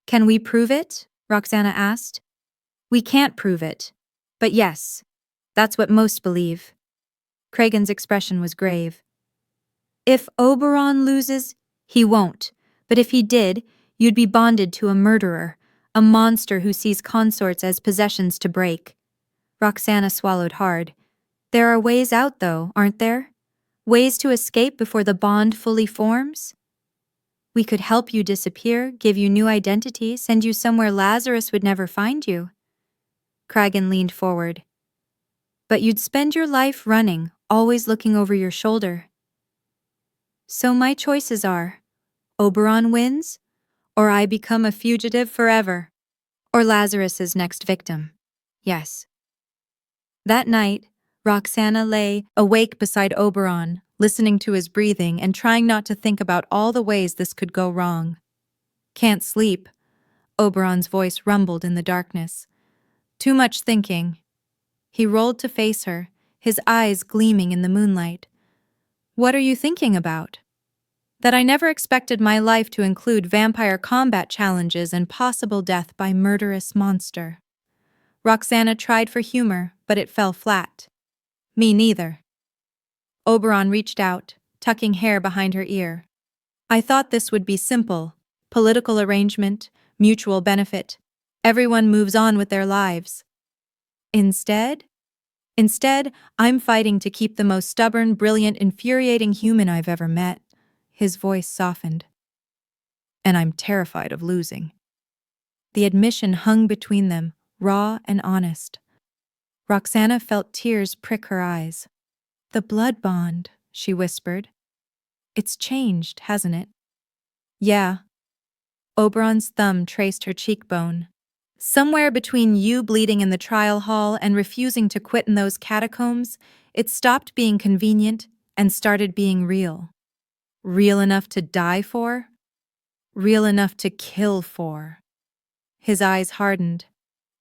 Can we prove it? Roxana asked. We can't prove it. But yes, that's what most believe. Kragan's expression was grave. If Oberon loses, he won't. But if he did, you'd be bonded to a murderer, a monster who sees consorts as possessions to break. Roxana swallowed hard. There are ways out, though, aren't there? Ways to escape before the bond fully forms? We could help you disappear, give you new identity, send you somewhere Lazarus would never find you. Kragan leaned forward. But you'd spend your life running, always looking over your shoulder. So my choices are, Oberon wins, or I become a fugitive forever, or Lazarus's next victim. Yes. That night, Roxana lay awake beside Oberon, listening to his breathing and trying not to think about all the ways this could go wrong. Can't sleep, Oberon's voice rumbled in the darkness. Too much thinking. He rolled to face her, his eyes gleaming in the moonlight. What are you thinking about? That I never expected my life to include vampire combat challenges and possible death by murderous monster. Roxana tried for humor, but it fell flat. Me neither. Oberon reached out, tucking hair behind her ear. I thought this would be simple. Political arrangement, mutual benefit. Everyone moves on with their lives. Instead, I'm fighting to keep the most stubborn, brilliant, infuriating human I've ever met. His voice softened. And I'm terrified of losing. The admission hung between them, raw and honest. Roxana felt tears prick her eyes. The blood bond, she whispered. It's changed, hasn't it? Yeah. Oberon's thumb traced her cheekbone. Somewhere between you bleeding in the trial hall and refusing to quit in those catacombs, it stopped being convenient and started being real. Real enough to die for? Real enough to kill for. His eyes hardened.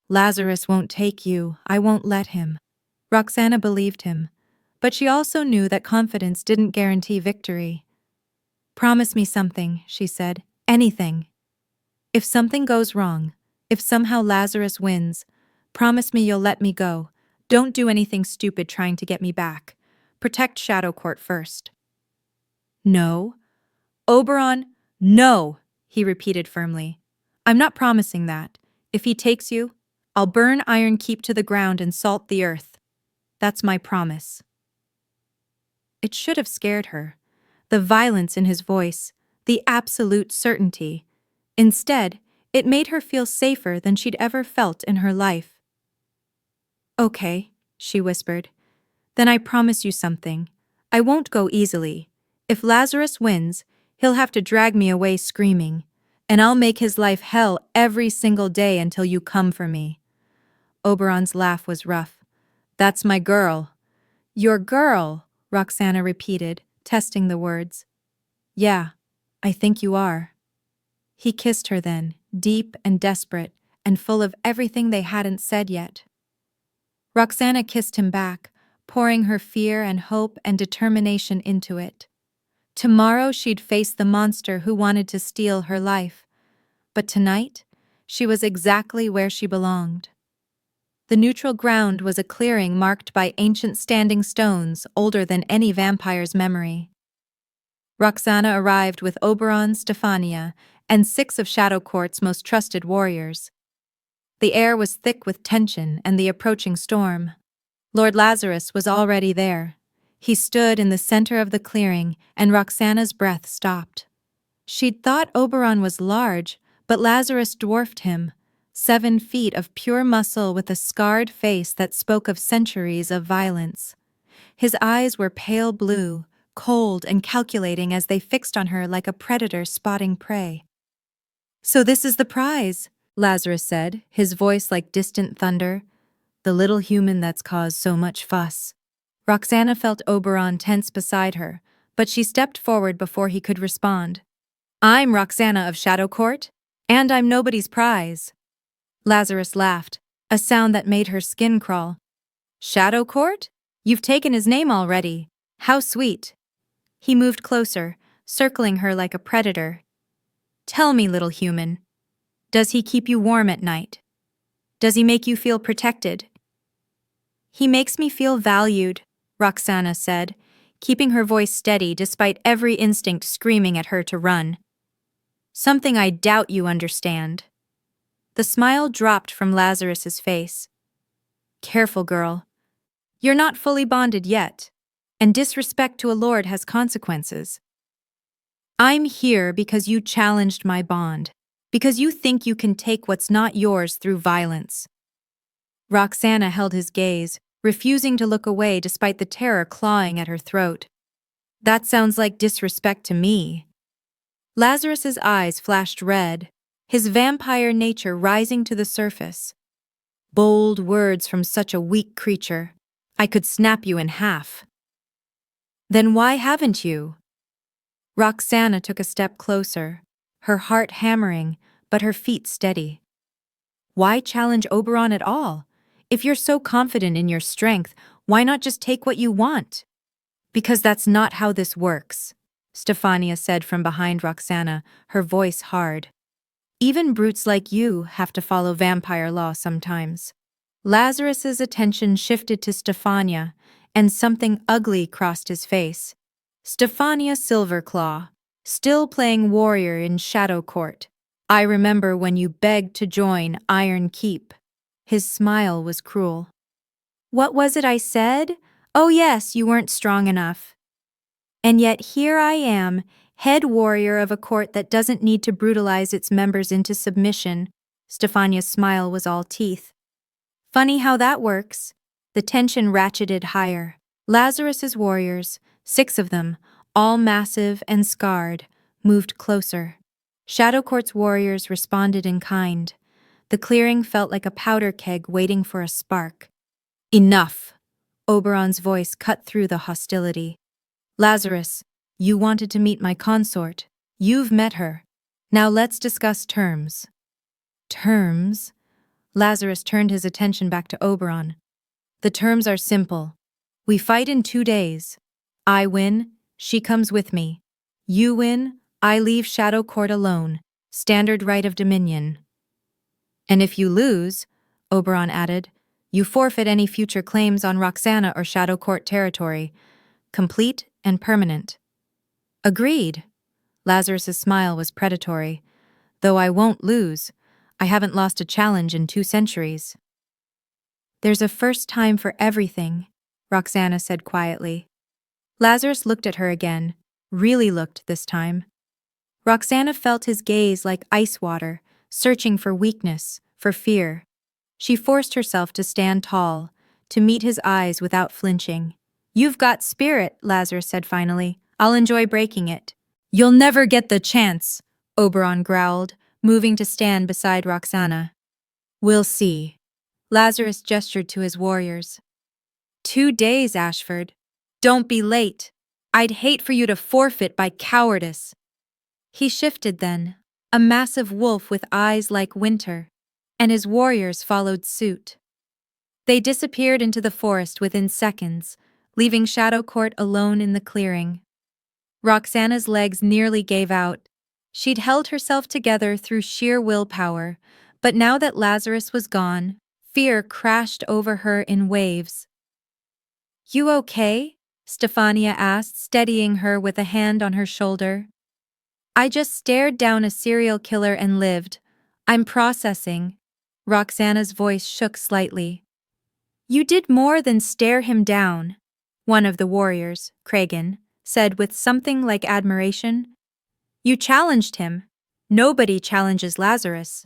Lazarus won't take you. I won't let him. Roxana believed him, but she also knew that confidence didn't guarantee victory. Promise me something, she said. Anything. If something goes wrong, if somehow Lazarus wins, promise me you'll let me go. Don't do anything stupid trying to get me back. Protect Shadow Court first. No. Oberon, no, he repeated firmly. I'm not promising that. If he takes you, I'll burn Iron Keep to the ground and salt the earth. That's my promise. It should have scared her. The violence in his voice, the absolute certainty. Instead, it made her feel safer than she'd ever felt in her life. Okay, she whispered. Then I promise you something. I won't go easily. If Lazarus wins, he'll have to drag me away screaming, and I'll make his life hell every single day until you come for me. Oberon's laugh was rough. That's my girl. Your girl, Roxana repeated, testing the words. Yeah, I think you are. He kissed her then, deep and desperate, and full of everything they hadn't said yet. Roxana kissed him back, pouring her fear and hope and determination into it. Tomorrow she'd face the monster who wanted to steal her life. But tonight, she was exactly where she belonged. The neutral ground was a clearing marked by ancient standing stones older than any vampire's memory. Roxana arrived with Oberon, Stefania, and 6 of Shadow Court's most trusted warriors. The air was thick with tension and the approaching storm. Lord Lazarus was already there. He stood in the center of the clearing, and Roxana's breath stopped. She'd thought Oberon was large, but Lazarus dwarfed him. 7 feet of pure muscle with a scarred face that spoke of centuries of violence. His eyes were pale blue, cold and calculating as they fixed on her like a predator spotting prey. So this is the prize, Lazarus said, his voice like distant thunder. The little human that's caused so much fuss. Roxana felt Oberon tense beside her, but she stepped forward before he could respond. I'm Roxana of Shadow Court, and I'm nobody's prize. Lazarus laughed, a sound that made her skin crawl. Shadow Court? You've taken his name already. How sweet. He moved closer, circling her like a predator. Tell me, little human, does he keep you warm at night? Does he make you feel protected? He makes me feel valued, Roxana said, keeping her voice steady despite every instinct screaming at her to run. Something I doubt you understand. The smile dropped from Lazarus's face. Careful, girl. You're not fully bonded yet, and disrespect to a lord has consequences. I'm here because you challenged my bond, because you think you can take what's not yours through violence. Roxana held his gaze, refusing to look away despite the terror clawing at her throat. That sounds like disrespect to me. Lazarus's eyes flashed red, his vampire nature rising to the surface. Bold words from such a weak creature. I could snap you in half. Then why haven't you? Roxana took a step closer, her heart hammering, but her feet steady. Why challenge Oberon at all? If you're so confident in your strength, why not just take what you want? Because that's not how this works, Stefania said from behind Roxana, her voice hard. Even brutes like you have to follow vampire law sometimes. Lazarus's attention shifted to Stefania, and something ugly crossed his face. Stefania Silverclaw, still playing warrior in Shadow Court. I remember when you begged to join Iron Keep. His smile was cruel. What was it I said? Oh yes, you weren't strong enough. And yet here I am, head warrior of a court that doesn't need to brutalize its members into submission. Stefania's smile was all teeth. Funny how that works. The tension ratcheted higher. Lazarus's warriors, 6 of them, all massive and scarred, moved closer. Shadow Court's warriors responded in kind. The clearing felt like a powder keg waiting for a spark. Enough! Oberon's voice cut through the hostility. Lazarus, you wanted to meet my consort. You've met her. Now let's discuss terms. Terms? Lazarus turned his attention back to Oberon. The terms are simple. We fight in 2 days. I win, she comes with me. You win, I leave Shadow Court alone. Standard right of dominion. And if you lose, Oberon added, you forfeit any future claims on Roxana or Shadow Court territory. Complete and permanent. Agreed. Lazarus's smile was predatory. Though I won't lose. I haven't lost a challenge in 2 centuries. There's a first time for everything, Roxana said quietly. Lazarus looked at her again, really looked this time. Roxana felt his gaze like ice water, searching for weakness, for fear. She forced herself to stand tall, to meet his eyes without flinching. You've got spirit, Lazarus said finally. I'll enjoy breaking it. You'll never get the chance, Oberon growled, moving to stand beside Roxana. We'll see. Lazarus gestured to his warriors. 2 days, Ashford. Don't be late. I'd hate for you to forfeit by cowardice. He shifted then, a massive wolf with eyes like winter, and his warriors followed suit. They disappeared into the forest within seconds, leaving Shadow Court alone in the clearing. Roxana's legs nearly gave out. She'd held herself together through sheer willpower, but now that Lazarus was gone, fear crashed over her in waves. You okay? Stefania asked, steadying her with a hand on her shoulder. I just stared down a serial killer and lived. I'm processing. Roxana's voice shook slightly. You did more than stare him down, one of the warriors, Kragan, said with something like admiration. You challenged him. Nobody challenges Lazarus.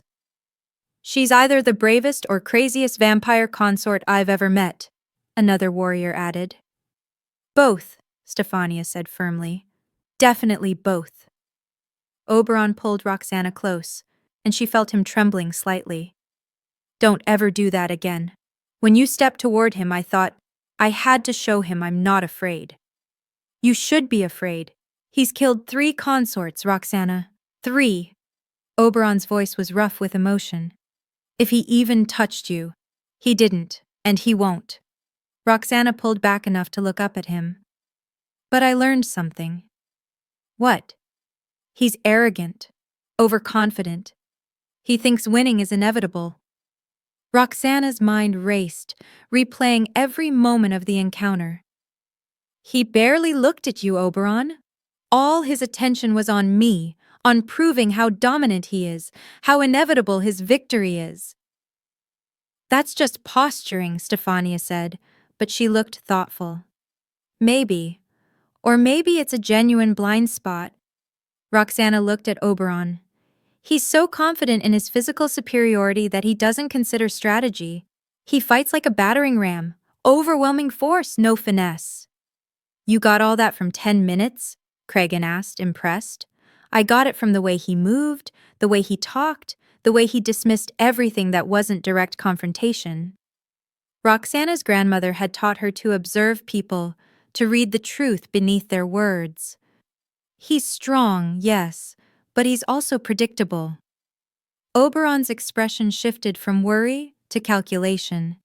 She's either the bravest or craziest vampire consort I've ever met, another warrior added. Both, Stefania said firmly. Definitely both. Oberon pulled Roxana close, and she felt him trembling slightly. Don't ever do that again. When you stepped toward him, I thought, I had to show him I'm not afraid. You should be afraid. He's killed 3 consorts, Roxana. 3. Oberon's voice was rough with emotion. If he even touched you. He didn't, and he won't. Roxana pulled back enough to look up at him. But I learned something. What? He's arrogant, overconfident. He thinks winning is inevitable. Roxana's mind raced, replaying every moment of the encounter. He barely looked at you, Oberon. All his attention was on me, on proving how dominant he is, how inevitable his victory is. That's just posturing, Stefania said, but she looked thoughtful. Maybe. Or maybe it's a genuine blind spot. Roxana looked at Oberon. He's so confident in his physical superiority that he doesn't consider strategy. He fights like a battering ram. Overwhelming force, no finesse. You got all that from 10 minutes? Kragan asked, impressed. I got it from the way he moved, the way he talked, the way he dismissed everything that wasn't direct confrontation. Roxana's grandmother had taught her to observe people, to read the truth beneath their words. He's strong, yes, but he's also predictable. Oberon's expression shifted from worry to calculation.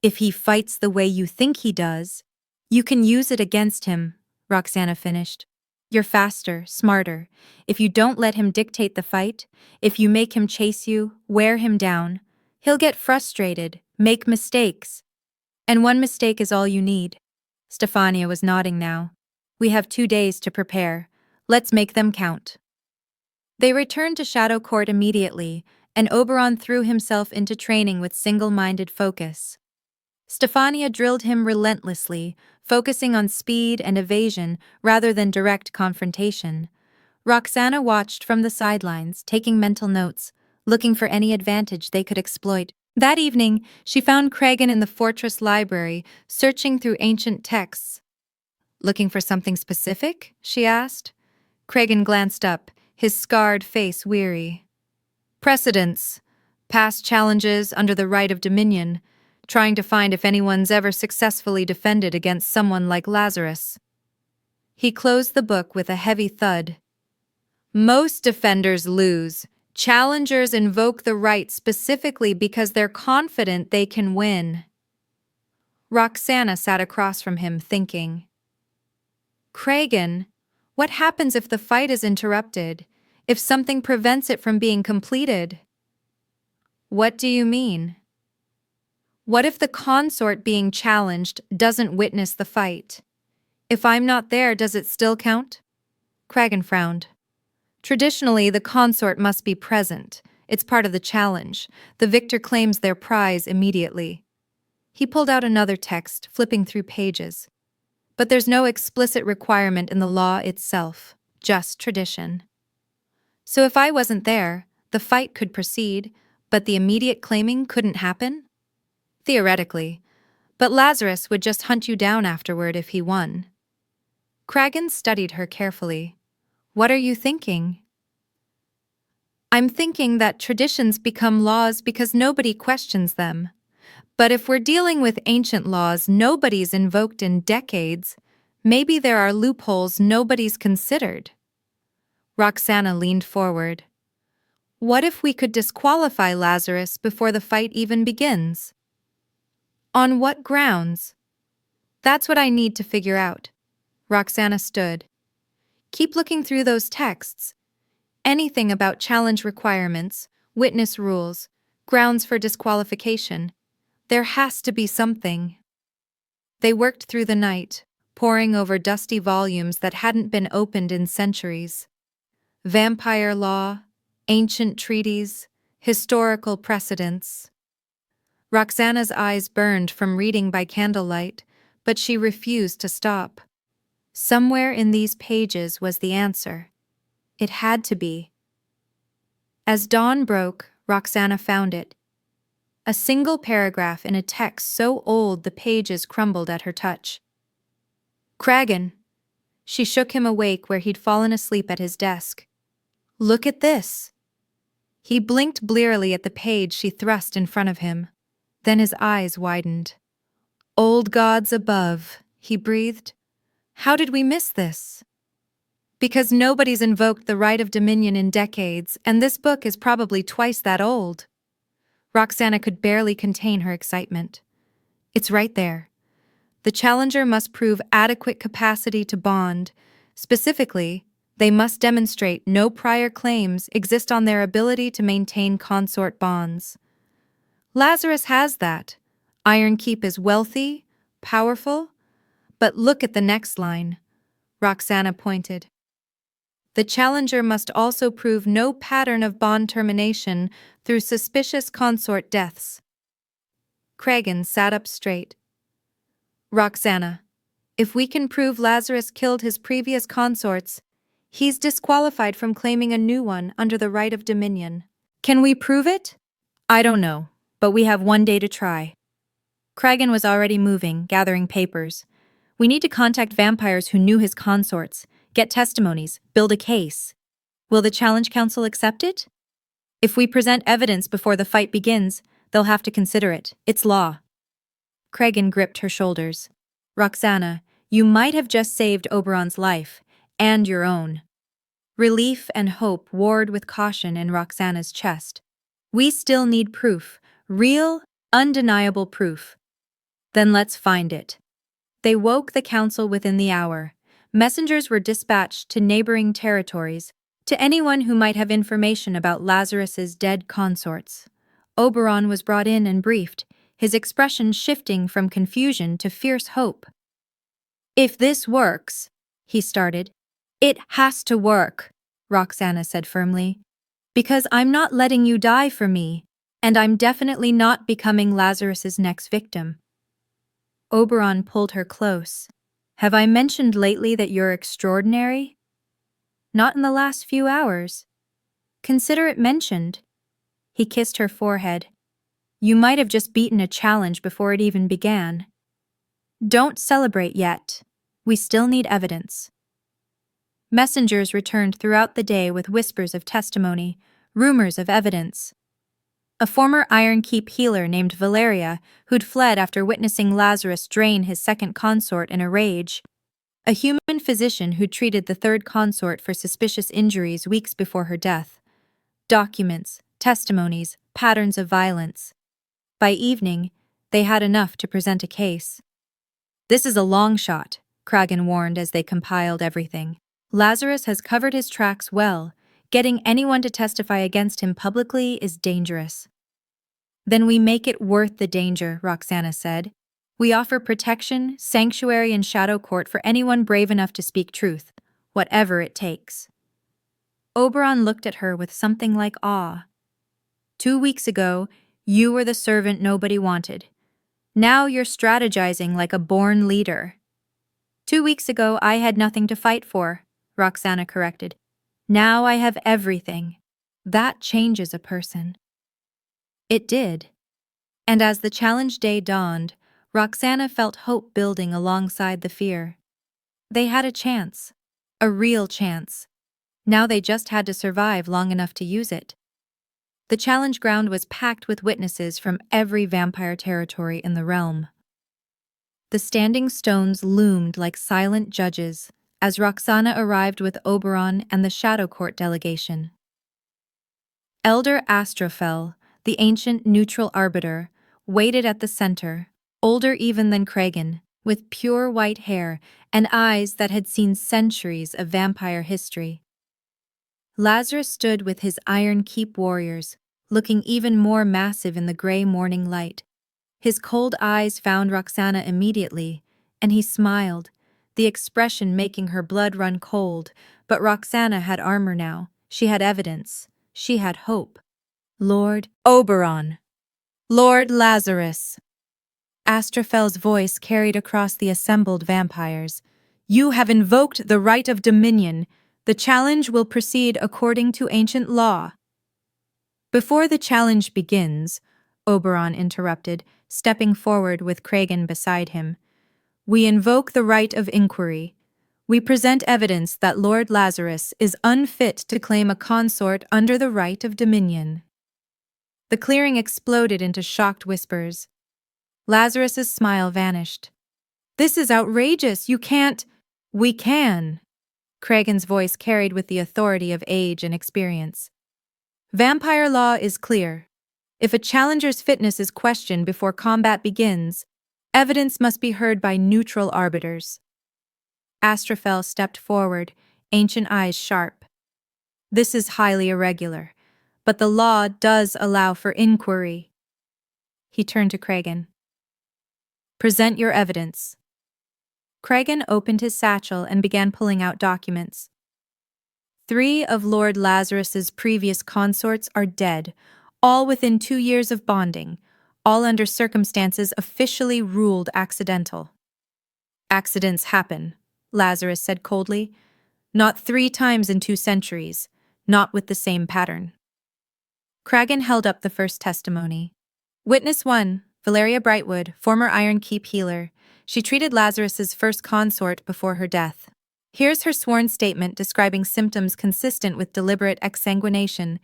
If he fights the way you think he does, you can use it against him, Roxana finished. You're faster, smarter. If you don't let him dictate the fight, if you make him chase you, wear him down, he'll get frustrated, make mistakes. And one mistake is all you need. Stefania was nodding now. We have 2 days to prepare. Let's make them count. They returned to Shadow Court immediately, and Oberon threw himself into training with single-minded focus. Stefania drilled him relentlessly, focusing on speed and evasion rather than direct confrontation. Roxana watched from the sidelines, taking mental notes, looking for any advantage they could exploit. That evening, she found Cregan in the fortress library, searching through ancient texts. "Looking for something specific?" she asked. Cregan glanced up, his scarred face weary. "Precedents. Past challenges under the right of dominion. Trying to find if anyone's ever successfully defended against someone like Lazarus." He closed the book with a heavy thud. "Most defenders lose. Challengers invoke the right specifically because they're confident they can win." Roxana sat across from him, thinking. "Cregan, what happens if the fight is interrupted? If something prevents it from being completed?" "What do you mean?" "What if the consort being challenged doesn't witness the fight? If I'm not there, does it still count?" Cregan frowned. "Traditionally, the consort must be present. It's part of the challenge. The victor claims their prize immediately." He pulled out another text, flipping through pages. "But there's no explicit requirement in the law itself, just tradition. So if I wasn't there, the fight could proceed, but the immediate claiming couldn't happen?" "Theoretically, but Lazarus would just hunt you down afterward if he won." Cregan studied her carefully. "What are you thinking?" "I'm thinking that traditions become laws because nobody questions them. But if we're dealing with ancient laws nobody's invoked in decades, maybe there are loopholes nobody's considered." Roxana leaned forward. "What if we could disqualify Lazarus before the fight even begins?" "On what grounds?" "That's what I need to figure out." Roxana stood. "Keep looking through those texts. Anything about challenge requirements, witness rules, grounds for disqualification. There has to be something." They worked through the night, poring over dusty volumes that hadn't been opened in centuries. Vampire law, ancient treaties, historical precedents. Roxana's eyes burned from reading by candlelight, but she refused to stop. Somewhere in these pages was the answer. It had to be. As dawn broke, Roxana found it. A single paragraph in a text so old the pages crumbled at her touch. "Cregan." She shook him awake where he'd fallen asleep at his desk. "Look at this." He blinked blearily at the page she thrust in front of him. Then his eyes widened. "Old gods above," he breathed. "How did we miss this?" "Because nobody's invoked the right of dominion in decades, and this book is probably twice that old." Roxana could barely contain her excitement. "It's right there. The challenger must prove adequate capacity to bond. Specifically, they must demonstrate no prior claims exist on their ability to maintain consort bonds. Lazarus has that. Iron Keep is wealthy, powerful, but look at the next line." Roxana pointed. "The challenger must also prove no pattern of bond termination through suspicious consort deaths." Cregan sat up straight. "Roxana, if we can prove Lazarus killed his previous consorts, he's disqualified from claiming a new one under the right of dominion. Can we prove it?" "I don't know, but we have 1 day to try." Cregan was already moving, gathering papers. "We need to contact vampires who knew his consorts, get testimonies, build a case. Will the Challenge Council accept it? If we present evidence before the fight begins, they'll have to consider it. It's law." Cregan gripped her shoulders. "Roxana, You might have just saved Oberon's life, and your own. Relief and hope warred with caution in Roxana's chest. We still need proof. Real, undeniable proof. Then let's find it. They woke the council within the hour. Messengers were dispatched to neighboring territories, to anyone who might have information about Lazarus's dead consorts. Oberon was brought in and briefed, his expression shifting from confusion to fierce hope. If this works, he started. It has to work, Roxana said firmly. Because I'm not letting you die for me, and I'm definitely not becoming Lazarus's next victim. Oberon pulled her close. Have I mentioned lately that you're extraordinary? Not in the last few hours. Consider it mentioned. He kissed her forehead. You might have just beaten a challenge before it even began. Don't celebrate yet. We still need evidence. Messengers returned throughout the day with whispers of testimony, rumors of evidence. A former Iron Keep healer named Valeria, who'd fled after witnessing Lazarus drain his second consort in a rage. A human physician who treated the third consort for suspicious injuries weeks before her death. Documents, testimonies, patterns of violence. By evening, they had enough to present a case. This is a long shot, Kragan warned as they compiled everything. Lazarus has covered his tracks well. Getting anyone to testify against him publicly is dangerous. Then we make it worth the danger, Roxana said. We offer protection, sanctuary, and shadow court for anyone brave enough to speak truth, whatever it takes. Oberon looked at her with something like awe. 2 weeks ago, you were the servant nobody wanted. Now you're strategizing like a born leader. 2 weeks ago, I had nothing to fight for, Roxana corrected. Now I have everything. That changes a person. It did. And as the challenge day dawned, Roxana felt hope building alongside the fear. They had a chance. A real chance. Now they just had to survive long enough to use it. The challenge ground was packed with witnesses from every vampire territory in the realm. The standing stones loomed like silent judges as Roxana arrived with Oberon and the Shadow Court delegation. Elder Astrophel, the ancient neutral arbiter, waited at the center, older even than Kragan, with pure white hair and eyes that had seen centuries of vampire history. Lazarus stood with his Iron Keep warriors, looking even more massive in the gray morning light. His cold eyes found Roxana immediately, and he smiled, the expression making her blood run cold. But Roxana had armor now. She had evidence. She had hope. Lord Oberon. Lord Lazarus. Astrophel's voice carried across the assembled vampires. You have invoked the right of dominion. The challenge will proceed according to ancient law. Before the challenge begins, Oberon interrupted, stepping forward with Kragan beside him. We invoke the right of inquiry. We present evidence that Lord Lazarus is unfit to claim a consort under the right of dominion. The clearing exploded into shocked whispers. Lazarus's smile vanished. This is outrageous. You can't. We can. Kragan's voice carried with the authority of age and experience. Vampire law is clear. If a challenger's fitness is questioned before combat begins, evidence must be heard by neutral arbiters. Astrophel stepped forward, ancient eyes sharp. This is highly irregular, but the law does allow for inquiry. He turned to Kragan. Present your evidence. Kragan opened his satchel and began pulling out documents. 3 of Lord Lazarus's previous consorts are dead, all within 2 years of bonding, all under circumstances officially ruled accidental. Accidents happen, Lazarus said coldly. Not 3 times in 2 centuries, not with the same pattern. Kragan held up the first testimony. Witness 1, Valeria Brightwood, former Iron Keep healer. She treated Lazarus's first consort before her death. Here's her sworn statement describing symptoms consistent with deliberate exsanguination,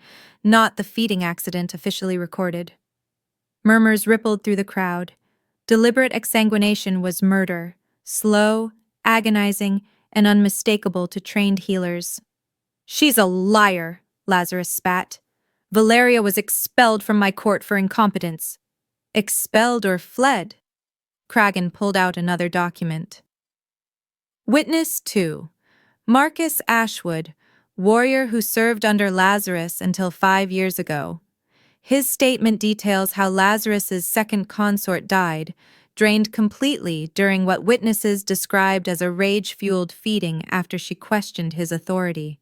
not the feeding accident officially recorded. Murmurs rippled through the crowd. Deliberate exsanguination was murder, slow, agonizing and unmistakable to trained healers. "She's a liar," Lazarus spat. "Valeria was expelled from my court for incompetence." "Expelled or fled?" Kragan pulled out another document. Witness 2. Marcus Ashwood, warrior who served under Lazarus until 5 years ago. His statement details how Lazarus's second consort died, drained completely during what witnesses described as a rage-fueled feeding after she questioned his authority.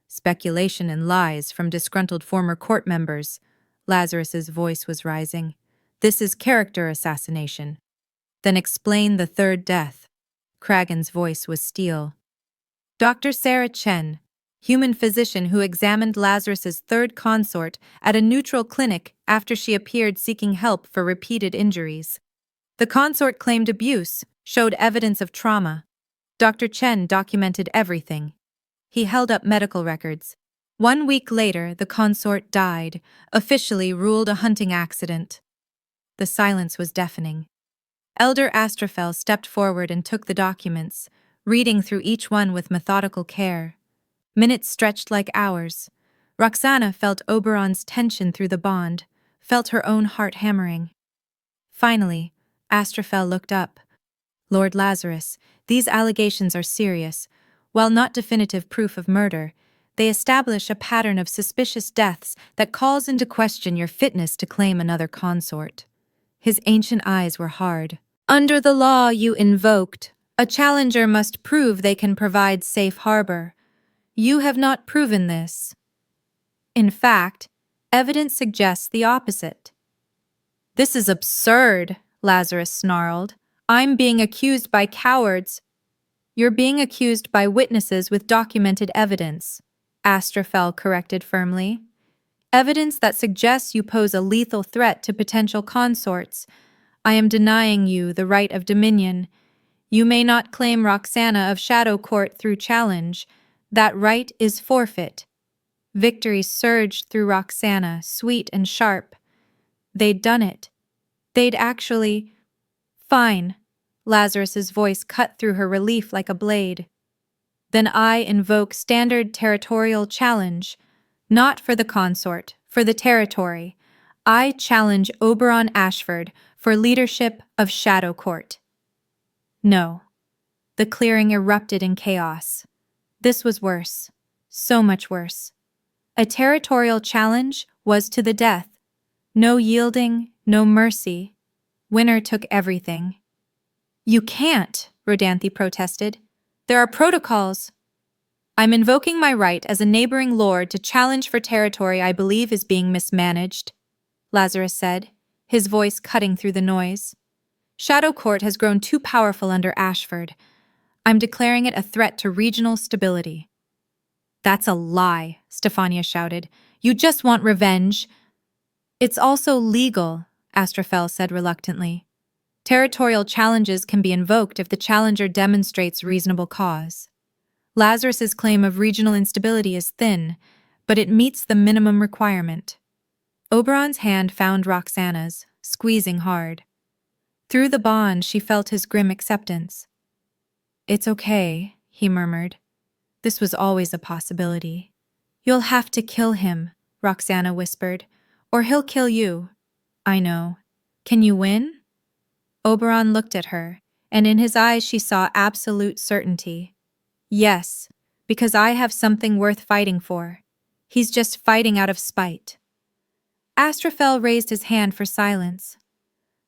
Speculation and lies from disgruntled former court members. Lazarus's voice was rising. "This is character assassination." "Then explain the third death." Kragan's voice was steel. Dr. Sarah Chen, human physician who examined Lazarus's third consort at a neutral clinic after she appeared seeking help for repeated injuries. The consort claimed abuse, showed evidence of trauma. Dr. Chen documented everything. He held up medical records. 1 week later, the consort died, officially ruled a hunting accident. The silence was deafening. Elder Astrophel stepped forward and took the documents, reading through each one with methodical care. Minutes stretched like hours. Roxana felt Oberon's tension through the bond, felt her own heart hammering. Finally, Astrophel looked up. "Lord Lazarus, these allegations are serious. While not definitive proof of murder, they establish a pattern of suspicious deaths that calls into question your fitness to claim another consort." His ancient eyes were hard. "Under the law you invoked, a challenger must prove they can provide safe harbor. You have not proven this. In fact, evidence suggests the opposite." "This is absurd," Lazarus snarled. "I'm being accused by cowards." "You're being accused by witnesses with documented evidence," Astrophel corrected firmly. "Evidence that suggests you pose a lethal threat to potential consorts. I am denying you the right of dominion. You may not claim Roxana of Shadow Court through challenge. That right is forfeit." Victory surged through Roxana, sweet and sharp. They'd done it. They'd actually... "Fine." Lazarus's voice cut through her relief like a blade. "Then I invoke standard territorial challenge. Not for the consort, for the territory. I challenge Oberon Ashford for leadership of Shadow Court." No. The clearing erupted in chaos. This was worse. So much worse. A territorial challenge was to the death. No yielding, no mercy. Winner took everything. "You can't," Rodanthe protested. "There are protocols." "I'm invoking my right as a neighboring lord to challenge for territory I believe is being mismanaged," Lazarus said, his voice cutting through the noise. "Shadow Court has grown too powerful under Ashford. I'm declaring it a threat to regional stability." "That's a lie," Stefania shouted. "You just want revenge." "It's also legal," Astrophel said reluctantly. "Territorial challenges can be invoked if the challenger demonstrates reasonable cause. Lazarus's claim of regional instability is thin, but it meets the minimum requirement." Oberon's hand found Roxana's, squeezing hard. Through the bond, she felt his grim acceptance. "It's okay," he murmured. "This was always a possibility." "You'll have to kill him," Roxana whispered, "or he'll kill you." "I know. Can you win?" Oberon looked at her, and in his eyes she saw absolute certainty. "Yes, because I have something worth fighting for. He's just fighting out of spite." Astrophel raised his hand for silence.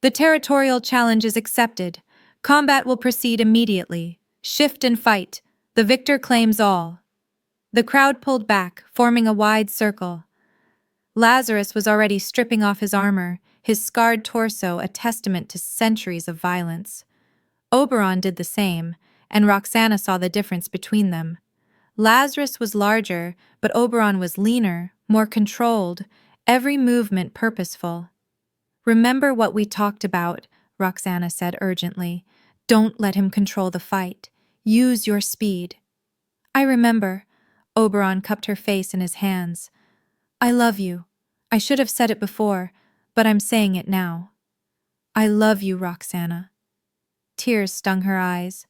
"The territorial challenge is accepted. Combat will proceed immediately. Shift and fight. The victor claims all." The crowd pulled back, forming a wide circle. Lazarus was already stripping off his armor, his scarred torso a testament to centuries of violence. Oberon did the same, and Roxana saw the difference between them. Lazarus was larger, but Oberon was leaner, more controlled, every movement purposeful. "Remember what we talked about," Roxana said urgently. "Don't let him control the fight. Use your speed." "I remember." Oberon cupped her face in his hands. "I love you. I should have said it before, but I'm saying it now. I love you, Roxana." Tears stung her eyes.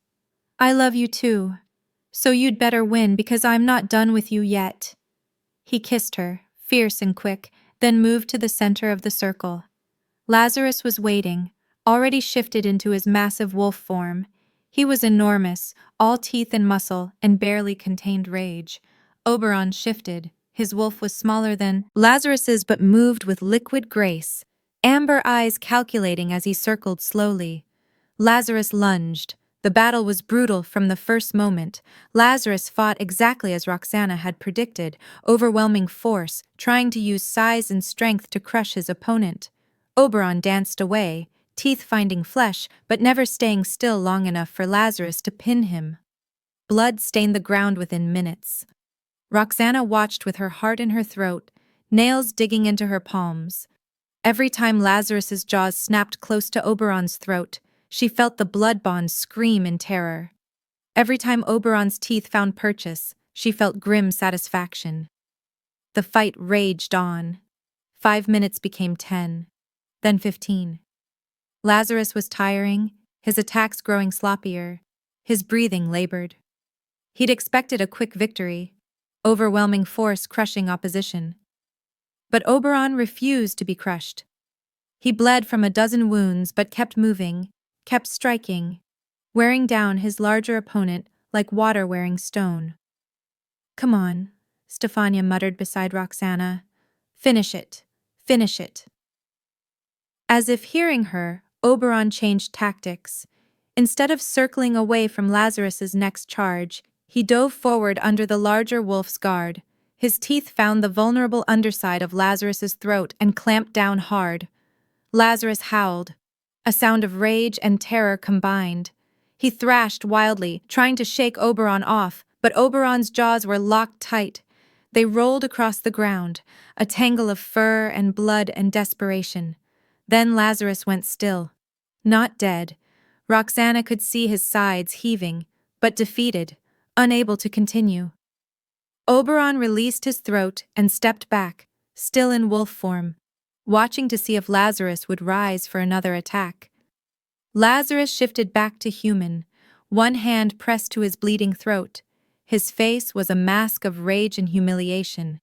I love you too. So you'd better win because I'm not done with you yet. He kissed her, fierce and quick, then moved to the center of the circle. Lazarus was waiting, already shifted into his massive wolf form. He was enormous, all teeth and muscle, and barely contained rage. Oberon shifted. His wolf was smaller than Lazarus's but moved with liquid grace, amber eyes calculating as he circled slowly. Lazarus lunged. The battle was brutal from the first moment. Lazarus fought exactly as Roxana had predicted, overwhelming force, trying to use size and strength to crush his opponent. Oberon danced away, teeth finding flesh, but never staying still long enough for Lazarus to pin him. Blood stained the ground within minutes. Roxana watched with her heart in her throat, nails digging into her palms. Every time Lazarus's jaws snapped close to Oberon's throat, she felt the blood bond scream in terror. Every time Oberon's teeth found purchase, she felt grim satisfaction. The fight raged on. 5 minutes became 10, then 15. Lazarus was tiring, his attacks growing sloppier, his breathing labored. He'd expected a quick victory, overwhelming force crushing opposition. But Oberon refused to be crushed. He bled from a dozen wounds but kept moving, kept striking, wearing down his larger opponent like water wearing stone. "Come on," Stefania muttered beside Roxana. "Finish it. Finish it." As if hearing her, Oberon changed tactics. Instead of circling away from Lazarus's next charge, he dove forward under the larger wolf's guard. His teeth found the vulnerable underside of Lazarus's throat and clamped down hard. Lazarus howled, a sound of rage and terror combined. He thrashed wildly, trying to shake Oberon off, but Oberon's jaws were locked tight. They rolled across the ground, a tangle of fur and blood and desperation. Then Lazarus went still. Not dead. Roxana could see his sides heaving, but defeated, unable to continue. Oberon released his throat and stepped back, still in wolf form, watching to see if Lazarus would rise for another attack. Lazarus shifted back to human, one hand pressed to his bleeding throat. His face was a mask of rage and humiliation.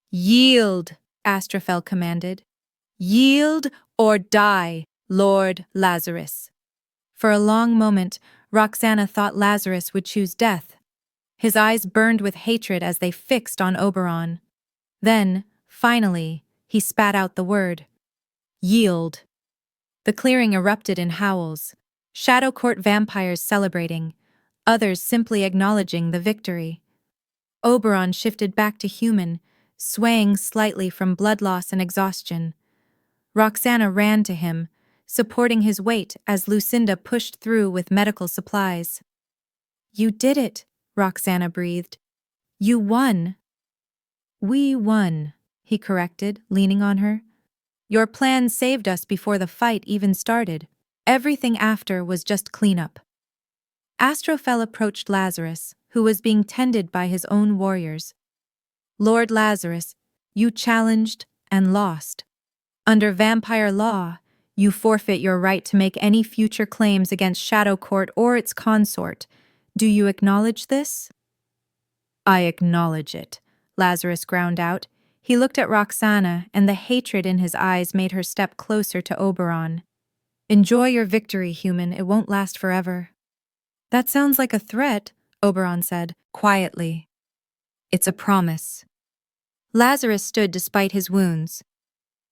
"Yield," Astrophel commanded. "Yield or die, Lord Lazarus." For a long moment, Roxana thought Lazarus would choose death. His eyes burned with hatred as they fixed on Oberon. Then, finally, he spat out the word. "Yield." The clearing erupted in howls, Shadow Court vampires celebrating, others simply acknowledging the victory. Oberon shifted back to human, swaying slightly from blood loss and exhaustion. Roxana ran to him, supporting his weight as Lucinda pushed through with medical supplies. "You did it," Roxana breathed. "You won." "We won," he corrected, leaning on her. "Your plan saved us before the fight even started. Everything after was just cleanup." Astrophel approached Lazarus, who was being tended by his own warriors. "Lord Lazarus, you challenged and lost. Under vampire law, you forfeit your right to make any future claims against Shadow Court or its consort. Do you acknowledge this?" "I acknowledge it," Lazarus ground out. He looked at Roxana, and the hatred in his eyes made her step closer to Oberon. "Enjoy your victory, human. It won't last forever." "That sounds like a threat," Oberon said, quietly. "It's a promise." Lazarus stood despite his wounds.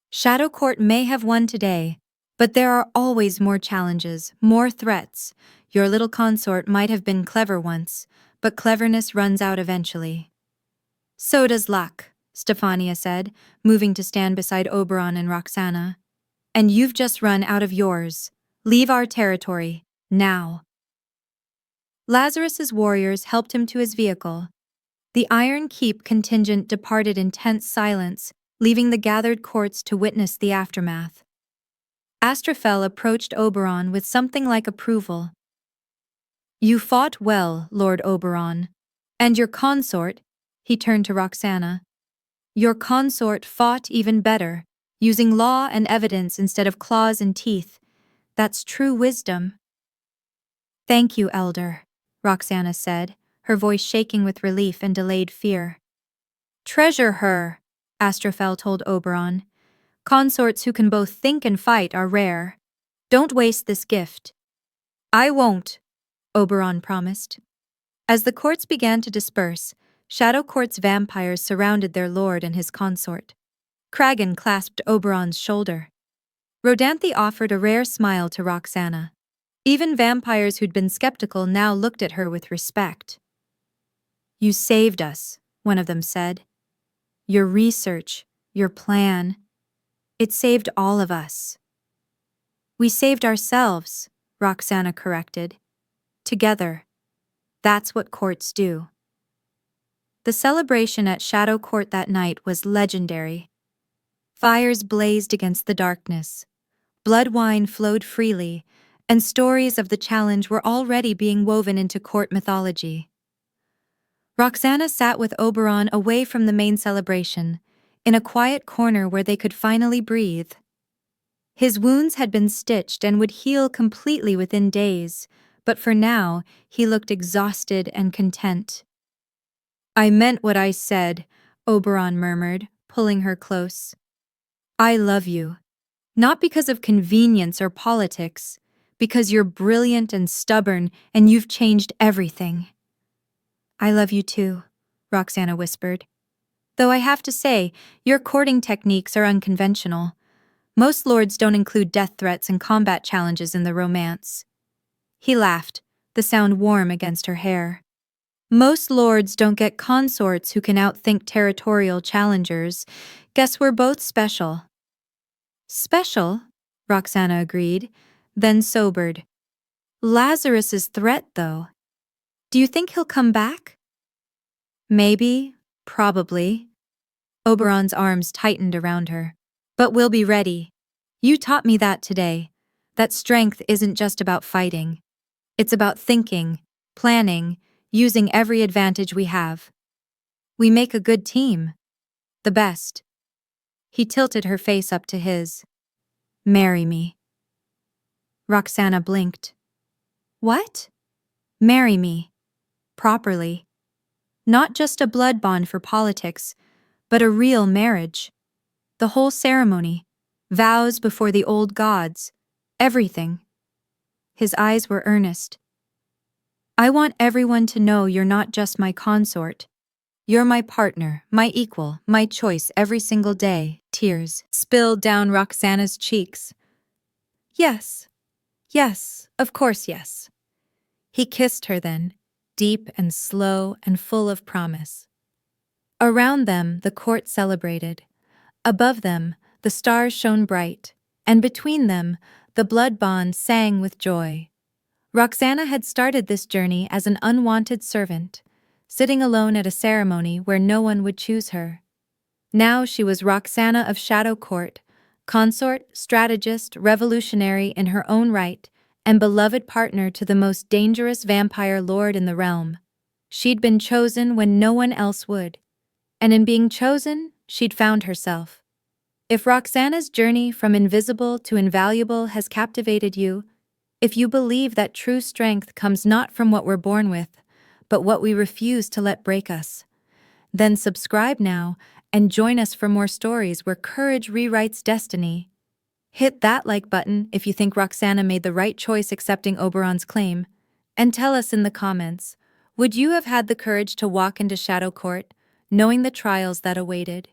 "Shadow Court may have won today, but there are always more challenges, more threats. Your little consort might have been clever once, but cleverness runs out eventually." "So does luck," Stefania said, moving to stand beside Oberon and Roxana. "And you've just run out of yours. Leave our territory, now." Lazarus's warriors helped him to his vehicle. The Iron Keep contingent departed in tense silence, leaving the gathered courts to witness the aftermath. Astrophel approached Oberon with something like approval. "You fought well, Lord Oberon. And your consort," he turned to Roxana. "Your consort fought even better, using law and evidence instead of claws and teeth. That's true wisdom." "Thank you, Elder," Roxana said, her voice shaking with relief and delayed fear. Treasure her, Astrophel told Oberon. Consorts who can both think and fight are rare. Don't waste this gift. I won't, Oberon promised. As the courts began to disperse, Shadow Court's vampires surrounded their lord and his consort. Kragan clasped Oberon's shoulder. Rodanthe offered a rare smile to Roxana. Even vampires who'd been skeptical now looked at her with respect. You saved us, one of them said. Your research, your plan, it saved all of us. We saved ourselves, Roxana corrected. Together. That's what courts do. The celebration at Shadow Court that night was legendary. Fires blazed against the darkness. Blood wine flowed freely, and stories of the challenge were already being woven into court mythology. Roxana sat with Oberon away from the main celebration, in a quiet corner where they could finally breathe. His wounds had been stitched and would heal completely within days, but for now, he looked exhausted and content. I meant what I said, Oberon murmured, pulling her close. I love you. Not because of convenience or politics, because you're brilliant and stubborn and you've changed everything. I love you too, Roxana whispered. Though I have to say, your courting techniques are unconventional. Most lords don't include death threats and combat challenges in the romance. He laughed, the sound warm against her hair. Most lords don't get consorts who can outthink territorial challengers. Guess we're both special. Special? Roxana agreed, then sobered. Lazarus's threat, though. Do you think he'll come back? Maybe, probably. Oberon's arms tightened around her. But we'll be ready. You taught me that today. That strength isn't just about fighting. It's about thinking, planning, using every advantage we have. We make a good team. The best. He tilted her face up to his. Marry me. Roxana blinked. What? Marry me. Properly. Not just a blood bond for politics, but a real marriage. The whole ceremony. Vows before the old gods. Everything. His eyes were earnest. I want everyone to know you're not just my consort. You're my partner, my equal, my choice every single day. Tears spilled down Roxana's cheeks. Yes. Yes, of course yes. He kissed her then, deep and slow and full of promise. Around them, the court celebrated. Above them, the stars shone bright, and between them, the blood bond sang with joy. Roxana had started this journey as an unwanted servant, sitting alone at a ceremony where no one would choose her. Now she was Roxana of Shadow Court, consort, strategist, revolutionary in her own right, and beloved partner to the most dangerous vampire lord in the realm. She'd been chosen when no one else would, and in being chosen, she'd found herself. If Roxana's journey from invisible to invaluable has captivated you, if you believe that true strength comes not from what we're born with, but what we refuse to let break us, then subscribe now and join us for more stories where courage rewrites destiny. Hit that like button if you think Roxana made the right choice accepting Oberon's claim, and tell us in the comments, would you have had the courage to walk into Shadow Court, knowing the trials that awaited?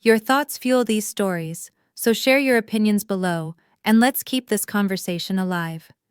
Your thoughts fuel these stories, so share your opinions below, and let's keep this conversation alive.